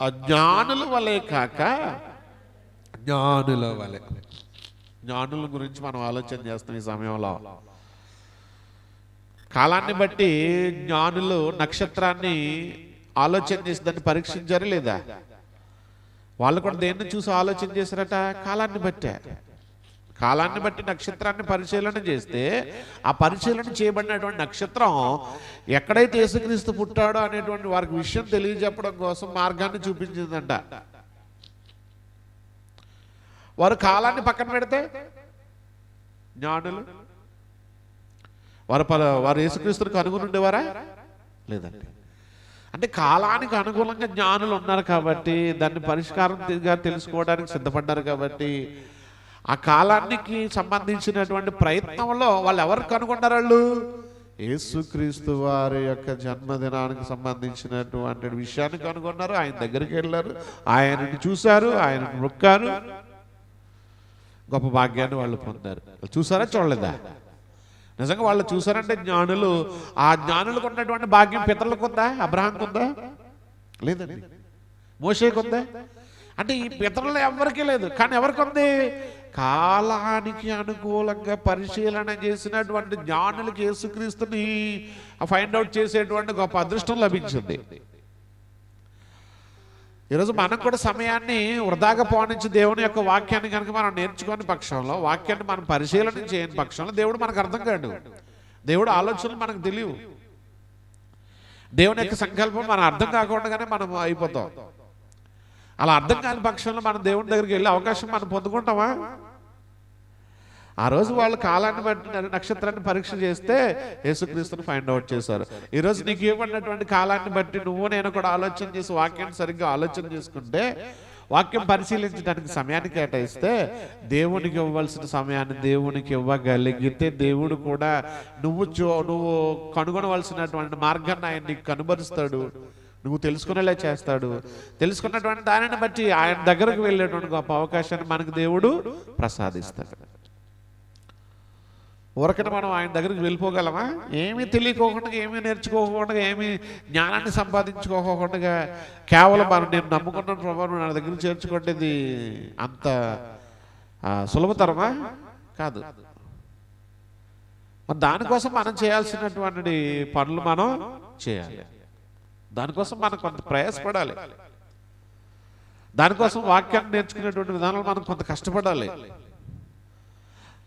S1: అజ్ఞానుల వలె కాక జ్ఞానుల వలె. జ్ఞానుల గురించి మనం ఆలోచన చేస్తాం ఈ సమయంలో. కాలాన్ని బట్టి జ్ఞానులు నక్షత్రాన్ని ఆలోచన చేసి దాన్ని పరీక్షించారు లేదా? వాళ్ళు కూడా దేన్ని చూసి ఆలోచన చేశారట? కాలాన్ని బట్టి నక్షత్రాన్ని పరిశీలన చేస్తే ఆ పరిశీలన చేయబడినటువంటి నక్షత్రం ఎక్కడైతే యేసుక్రీస్తు పుట్టాడో అనేటువంటి వారికి విషయం తెలియజెప్పడం కోసం మార్గాన్ని చూపించిందంట. వారు కాలాన్ని పక్కన పెడితే జ్ఞానులు వారు యేసుక్రీస్తునికి అనుగుణంగా ఉండేవారా? లేదండి. అంటే కాలానికి అనుకూలంగా జ్ఞానులు ఉన్నారు కాబట్టి, దాన్ని పరిష్కారంగా తెలుసుకోవడానికి సిద్ధపడ్డారు కాబట్టి, ఆ కాలానికి సంబంధించినటువంటి ప్రయత్నంలో వాళ్ళు ఎవరు కనుగొన్నారు? వాళ్ళు యేసుక్రీస్తు వారి యొక్క జన్మదినానికి సంబంధించినటువంటి విషయాన్ని కనుగొన్నారు. ఆయన దగ్గరికి వెళ్ళారు, ఆయనని చూశారు, ఆయనను మొక్కారు, గొప్ప భాగ్యాన్ని వాళ్ళు పొందారు. చూసారా చూడలేదా? నిజంగా వాళ్ళు చూసారంటే జ్ఞానులు. ఆ జ్ఞానులకు ఉన్నటువంటి భాగ్యం పితరులకు ఉందా? అబ్రహాంకు ఉందా? లేదండి. మోషేకు ఉందా? అంటే ఈ ఇతరులు ఎవరికీ లేదు, కానీ ఎవరికి ఉంది? కాలానికి అనుకూలంగా పరిశీలన చేసినటువంటి జ్ఞానులకి యేసుక్రీస్తుని ఫైండ్ అవుట్ చేసేటువంటి గొప్ప అదృష్టం లభించింది. ఈరోజు మనం కూడా సమయాన్ని వృధాగా పోనించి దేవుని యొక్క వాక్యాన్ని కనుక మనం నేర్చుకోని పక్షంలో, వాక్యాన్ని మనం పరిశీలన చేయని పక్షంలో దేవుడు మనకు అర్థం కాడు, దేవుడు ఆలోచనలు మనకు తెలియవు, దేవుని యొక్క సంకల్పం మనం అర్థం కాకుండానే మనం అయిపోతాం. అలా అర్థం కాని పక్షంలో మనం దేవుని దగ్గరికి వెళ్ళే అవకాశం మనం పొందుకుంటామా? ఆ రోజు వాళ్ళు కాలాన్ని బట్టి నక్షత్రాన్ని పరీక్ష చేస్తే యేసుక్రీస్తుని ఫైండ్ అవుట్ చేశారు. ఈరోజు నీకు ఇవ్వబడినటువంటి కాలాన్ని బట్టి నువ్వు నేను కూడా ఆలోచన చేసి వాక్యాన్ని సరిగ్గా ఆలోచన చేసుకుంటే, వాక్యం పరిశీలించడానికి సమయాన్ని కేటాయిస్తే, దేవునికి ఇవ్వవలసిన సమయాన్ని దేవునికి ఇవ్వగలిగితే దేవుడు కూడా నువ్వు కనుగొనవలసినటువంటి మార్గాన్ని ఆయన నీకు కనుబరుస్తాడు, నువ్వు తెలుసుకునేలా చేస్తాడు. తెలుసుకున్నటువంటి దానిని బట్టి ఆయన దగ్గరకు వెళ్ళేటువంటి గొప్ప అవకాశాన్ని మనకు దేవుడు ప్రసాదిస్తాడు. ఊరకట మనం ఆయన దగ్గరికి వెళ్ళిపోగలమా? ఏమీ తెలియకోకుండా, ఏమీ నేర్చుకోకుండా, ఏమీ జ్ఞానాన్ని సంపాదించుకోకుండా కేవలం మనం నేను నమ్ముకున్న ప్రభావం నా దగ్గర చేర్చుకుంటేది అంత సులభతరమా? కాదు. మరి దానికోసం మనం చేయాల్సినటువంటి పనులు మనం చేయాలి. దానికోసం మనం కొంత ప్రయాసపడాలి. దానికోసం వాక్యాన్ని నేర్చుకునేటువంటి విధానాలు మనం కొంత కష్టపడాలి.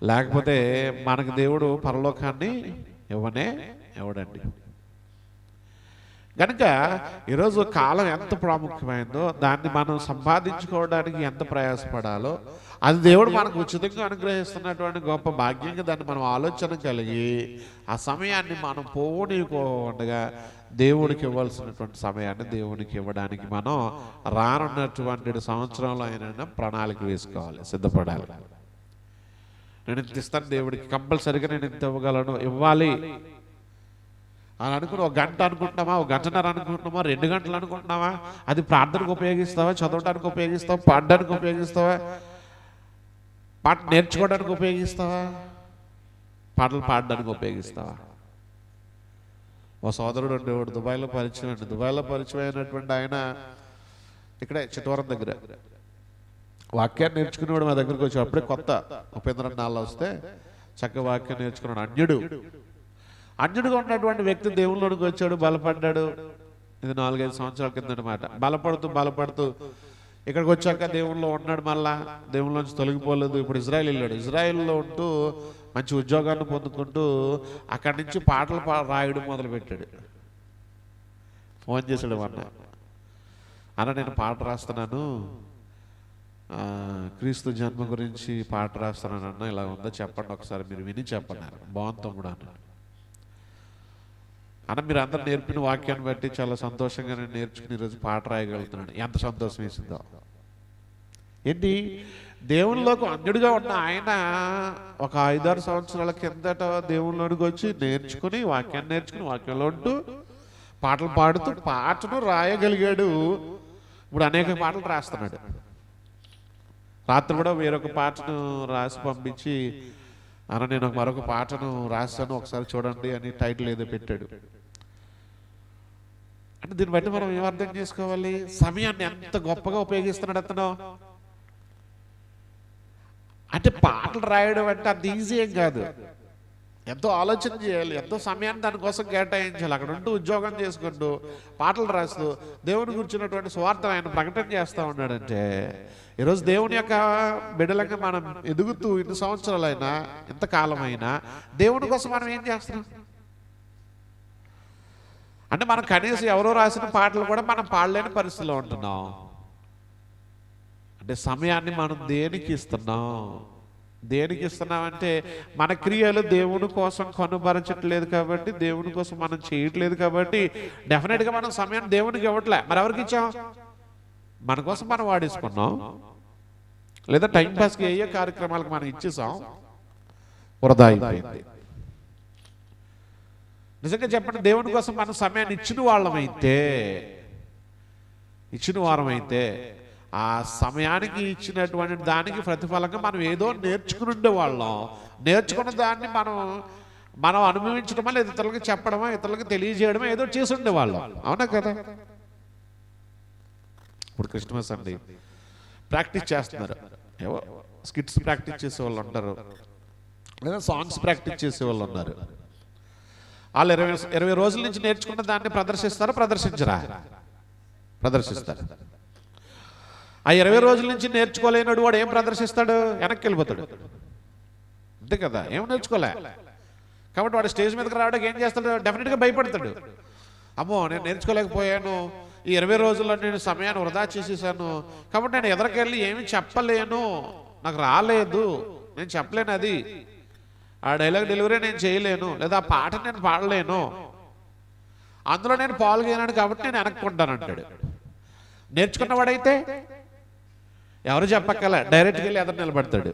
S1: లేకపోతే మనకు దేవుడు పరలోకాన్ని ఇవ్వడండి. కనుక ఈరోజు కాలం ఎంత ప్రాముఖ్యమైందో, దాన్ని మనం సంపాదించుకోవడానికి ఎంత ప్రయాసపడాలో, అది దేవుడు మనకు ఉచితంగా అనుగ్రహిస్తున్నటువంటి గొప్ప భాగ్యంగా దాన్ని మనం ఆలోచన కలిగి ఆ సమయాన్ని మనం పోనీయకుండా దేవుడికి ఇవ్వాల్సినటువంటి సమయాన్ని దేవునికి ఇవ్వడానికి మనం రానున్నటువంటి సంవత్సరంలో అయినా ప్రణాళిక వేసుకోవాలి, సిద్ధపడాలి. నేను ఇంత ఇస్తాను దేవుడికి, కంపల్సరిగా నేను ఇంత ఇవ్వాలి అని అనుకుని ఒక గంట అనుకుంటున్నామా, ఒక గంటన్నర అనుకుంటున్నామా, 2 గంటలు అనుకుంటున్నావా? అది ప్రార్థనకు ఉపయోగిస్తావా, చదవడానికి ఉపయోగిస్తావా, పాడడానికి ఉపయోగిస్తావా, పాట నేర్చుకోవడానికి ఉపయోగిస్తావా, పాటలు పాడడానికి ఉపయోగిస్తావా? ఓ సోదరుడు ఉండేవాడు, దుబాయ్లో పరిచయం అండి. దుబాయ్లో పరిచయం అయినటువంటి ఆయన ఇక్కడే చిట్టవరం దగ్గర వాక్యాన్ని నేర్చుకునేవాడు. మా దగ్గరికి వచ్చి అప్పుడే కొత్త ఉపేంద్రనాథ్ నాళ్ళు వస్తే చక్కగా వాక్యం నేర్చుకున్నాడు. అన్యుడుగా ఉన్నటువంటి వ్యక్తి దేవుళ్ళలోనికి వచ్చాడు, బలపడ్డాడు. ఇది 4-5 సంవత్సరాల కింద అనమాట. బలపడుతూ ఇక్కడికి వచ్చాక దేవుళ్ళలో ఉన్నాడు. మళ్ళా దేవుళ్ళలోంచి తొలగిపోలేదు. ఇప్పుడు ఇజ్రాయెల్ వెళ్ళాడు. ఇజ్రాయెల్లో ఉంటూ మంచి ఉద్యోగాన్ని పొందుకుంటూ అక్కడి నుంచి పాటలు రాయడం మొదలుపెట్టాడు. ఫోన్ చేశాడు అన్న నేను పాట రాస్తున్నాను, క్రీస్తు జన్మ గురించి పాట రాస్తున్నాను అన్న, ఇలా ఉందో చెప్పండి, ఒకసారి మీరు విని చెప్పన్నారు. బాగుంది తమ్ముడు అన్న మీరు అందరు నేర్పిన వాక్యాన్ని బట్టి చాలా సంతోషంగా నేను నేర్చుకుని ఈరోజు పాట రాయగలుగుతున్నాను. ఎంత సంతోషం వేసిందో ఏంటి! దేవునిలోకి అన్యుడిగా ఉన్న ఆయన ఒక 5-6 సంవత్సరాల కిందట దేవునిలోనికి వచ్చి నేర్చుకుని వాక్యంలో ఉంటూ పాటలు పాడుతూ పాటను రాయగలిగాడు. ఇప్పుడు అనేక పాటలు రాస్తున్నాడు. రాత్రి కూడా వేరొక పాటను రాసి పంపించి అన్న నేను మరొక పాటను రాశాను ఒకసారి చూడండి అని టైటిల్ ఏదో పెట్టాడు. అంటే దీన్ని బట్టి మనం ఏం అర్థం చేసుకోవాలి? సమయాన్ని ఎంత గొప్పగా ఉపయోగిస్తున్నాడు అతను. అంటే పాటలు రాయడం అంటే అంత ఈజీ ఏం కాదు. ఎంతో ఆలోచన చేయాలి, ఎంతో సమయాన్ని దానికోసం కేటాయించాలి. అక్కడ ఉంటూ ఉద్యోగం చేసుకుంటూ పాటలు రాస్తూ దేవుని గురించినటువంటి స్వార్థం ఆయన ప్రకటన చేస్తూ ఉన్నాడంటే, ఈరోజు దేవుని యొక్క బిడ్డలంగా మనం ఎదుగుతూ ఇన్ని సంవత్సరాలైనా ఇంతకాలమైనా దేవుని కోసం మనం ఏం చేస్తున్నాం అంటే, మనం కనీసం ఎవరో రాసిన పాటలు కూడా మనం పాడలేని పరిస్థితిలో ఉంటున్నాం. అంటే సమయాన్ని మనం దేనికి ఇస్తున్నామంటే మన క్రియలు దేవుని కోసం కనుబరచట్లేదు కాబట్టి, దేవుని కోసం మనం చేయట్లేదు కాబట్టి డెఫినెట్గా మనం సమయాన్ని దేవునికి ఇవ్వట్లే. మరి ఎవరికి ఇచ్చాం? మన కోసం మనం వాడేసుకున్నాం, లేదా టైంపాస్కి ఏ కార్యక్రమాలకు మనం ఇచ్చేసాం, వృధా అయిపోయింది. నిజంగా చెప్పండి, దేవుని కోసం మనం సమయాన్ని ఇచ్చిన వారమైతే ఆ సమయానికి ఇచ్చినటువంటి దానికి ప్రతిఫలంగా మనం ఏదో నేర్చుకుని ఉండేవాళ్ళం. నేర్చుకున్న దాన్ని మనం అనుభవించడమా, లేదా ఇతరులకు చెప్పడమా, ఇతరులకు తెలియజేయడమా ఏదో చేసి ఉండేవాళ్ళం. అవునా కదా? ఇప్పుడు క్రిస్మస్ అండి, ప్రాక్టీస్ చేస్తున్నారు. ఏవో స్కిట్స్ ప్రాక్టీస్ చేసే వాళ్ళు ఉంటారు, లేదా సాంగ్స్ ప్రాక్టీస్ చేసే వాళ్ళు ఉన్నారు. వాళ్ళు 20 రోజుల నుంచి నేర్చుకున్న దాన్ని ప్రదర్శిస్తారా, ప్రదర్శించరా? ప్రదర్శిస్తారు. ఆ 20 రోజుల నుంచి నేర్చుకోలేనాడు వాడు ఏం ప్రదర్శిస్తాడు? వెనక్కి వెళ్ళిపోతాడు. అంతే కదా, ఏం నేర్చుకోలే. కాబట్టి వాడు స్టేజ్ మీదకి రావడానికి ఏం చేస్తాడు? డెఫినెట్గా భయపడతాడు. అమ్మో, నేను నేర్చుకోలేకపోయాను, ఈ 20 రోజుల్లో నేను సమయాన్ని వృధా చేసేసాను, కాబట్టి నేను ఎదరికెళ్ళి ఏమి చెప్పలేను, నాకు రాలేదు, నేను చెప్పలేను, అది ఆ డైలాగ్ డెలివరీ నేను చేయలేను, లేదా ఆ పాట నేను పాడలేను, అందులో నేను పాల్గొనాను, కాబట్టి నేను వెనక్కుంటాను అంటాడు. నేర్చుకున్నవాడైతే ఎవరు చెప్పక్కల, డైరెక్ట్గా వెళ్ళి ఎదురు నిలబడతాడు.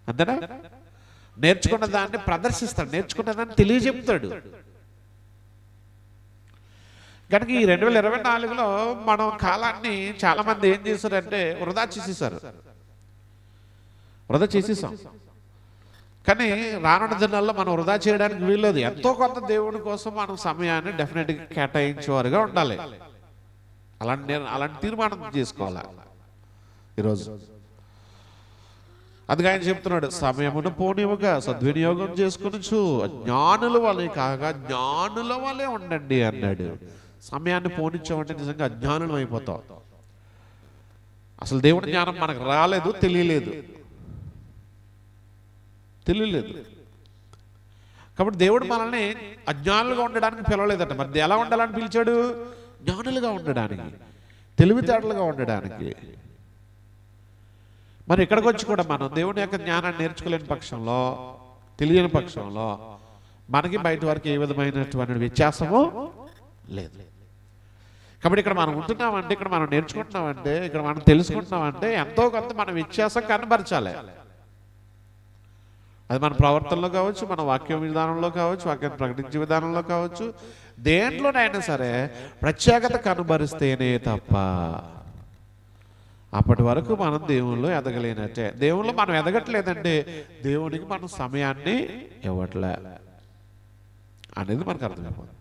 S1: అంతేనా? నేర్చుకున్న దాన్ని ప్రదర్శిస్తాడు, నేర్చుకున్న దాన్ని తెలియజెప్తాడు. కనుక ఈ 2024లో మనం కాలాన్ని చాలా మంది ఏం చేశారంటే వృధా చేసేసాం. కానీ రానున్న దినాల్లో మనం వృధా చేయడానికి వీల్లేదు. ఎంతో కొంత దేవుడి కోసం మనం సమయాన్ని డెఫినెట్గా కేటాయించేవారుగా ఉండాలి. అలాంటి తీర్మానం చేసుకోవాలి ఈరోజు. అందుకే ఆయన చెప్తున్నాడు, సమయమును పోనివ్వగా సద్వినియోగం చేసుకొనొచ్చు, జ్ఞానుల వలె కాగా జ్ఞానుల వలె ఉండండి అన్నాడు. సమయాన్ని పోనిచ్చామంటే నిజంగా అజ్ఞానులం అయిపోతాం. అసలు దేవుడి జ్ఞానం మనకు రాలేదు, తెలియలేదు. కాబట్టి దేవుడు మనల్ని అజ్ఞానులుగా ఉండడానికి పిలవలేదట. మరి ఎలా ఉండాలని పిలిచాడు? జ్ఞానులుగా ఉండడానికి, తెలివితేటలుగా ఉండడానికి. మరి ఇక్కడికి వచ్చి కూడా మనం దేవుని యొక్క జ్ఞానాన్ని నేర్చుకోలేని పక్షంలో, తెలియని పక్షంలో మనకి బయట వారికి ఏ విధమైనటువంటి వ్యత్యాసము లేదు. కాబట్టి ఇక్కడ మనం ఉంటున్నామంటే, ఇక్కడ మనం నేర్చుకుంటున్నామంటే, ఇక్కడ మనం తెలుసుకుంటున్నామంటే ఎంతో కొంత మన వ్యత్యాసం కనబరచాలి. అది మన ప్రవర్తనలో కావచ్చు, మన వాక్య విధానంలో కావచ్చు, వాక్యాన్ని ప్రకటించే విధానంలో కావచ్చు, దేంట్లోనైనా సరే ప్రత్యేకత కనబరిస్తేనే తప్ప అప్పటి వరకు మనం దేవుళ్ళు ఎదగలేనట్టే. దేవుళ్ళు మనం ఎదగట్లేదంటే దేవునికి మనం సమయాన్ని ఇవ్వట్లే అనేది మనకు అర్థమైపోతుంది.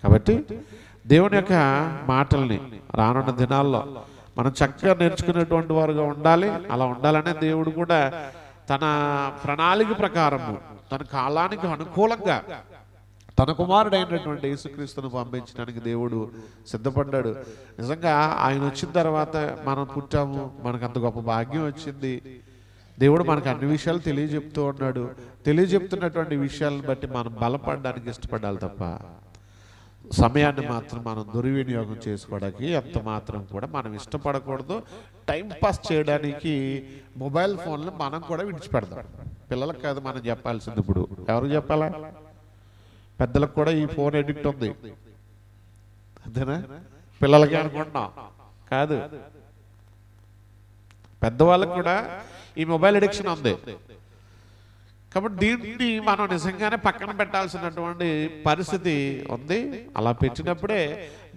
S1: కాబట్టి దేవుని యొక్క మాటల్ని రానున్న దినాల్లో మనం చక్కగా నేర్చుకునేటువంటి వారుగా ఉండాలి. అలా ఉండాలనే దేవుడు కూడా తన ప్రణాళిక ప్రకారము, తన కాలానికి అనుకూలంగా తన కుమారుడైనటువంటి యేసుక్రీస్తును పంపించడానికి దేవుడు సిద్ధపడ్డాడు. నిజంగా ఆయన వచ్చిన తర్వాత మనం పుట్టాము, మనకు అంత గొప్ప భాగ్యం వచ్చింది. దేవుడు మనకు అన్ని విషయాలు తెలియజెప్తూ ఉన్నాడు. తెలియజెప్తున్నటువంటి విషయాలను బట్టి మనం బలపడడానికి ఇష్టపడాలి తప్ప సమయాన్ని మాత్రం మనం దుర్వినియోగం చేసుకోవడానికి ఎంత మాత్రం కూడా మనం ఇష్టపడకూడదు. టైం పాస్ చేయడానికి మొబైల్ ఫోన్లు మనం కూడా విడిచిపెడదాం. పిల్లలకు కాదు మనం చెప్పాల్సింది, ఇప్పుడు ఎవరు చెప్పాలా? పెద్దలకు కూడా ఈ ఫోన్ ఎడిక్ట్ ఉంది, అంతేనా? పిల్లలకి అనుకుంటున్నాం కాదు, పెద్దవాళ్ళకు కూడా ఈ మొబైల్ అడిక్షన్ ఉంది. కాబట్టి దీన్ని మనం నిజంగానే పక్కన పెట్టాల్సినటువంటి పరిస్థితి ఉంది. అలా పెట్టినప్పుడే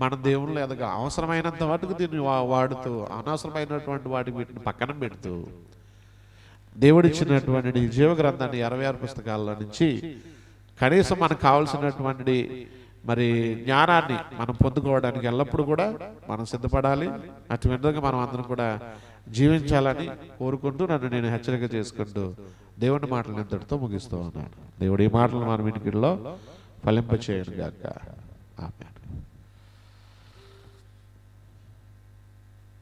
S1: మనం దేవుళ్ళు ఎదగా అవసరమైనంత వాటికి దీన్ని వాడుతూ, అనవసరమైనటువంటి వాటికి వీటిని పక్కన పెడుతూ దేవుడిచ్చినటువంటి జీవ గ్రంథాన్ని 66 పుస్తకాల నుంచి కనీసం మనకు కావాల్సినటువంటి మరి జ్ఞానాన్ని మనం పొందుకోవడానికి ఎల్లప్పుడూ కూడా మనం సిద్ధపడాలి. అటు విధంగా మనం అందరం కూడా జీవించాలని కోరుకుంటూ నన్ను నేను హెచ్చరిక చేసుకుంటూ దేవుని మాటలు ఇంతటితో ముగిస్తూ ఉన్నాను. దేవుడి మాటలు మన వినికిడిలో ఫలింపచేయను గాక. ఆమేన్.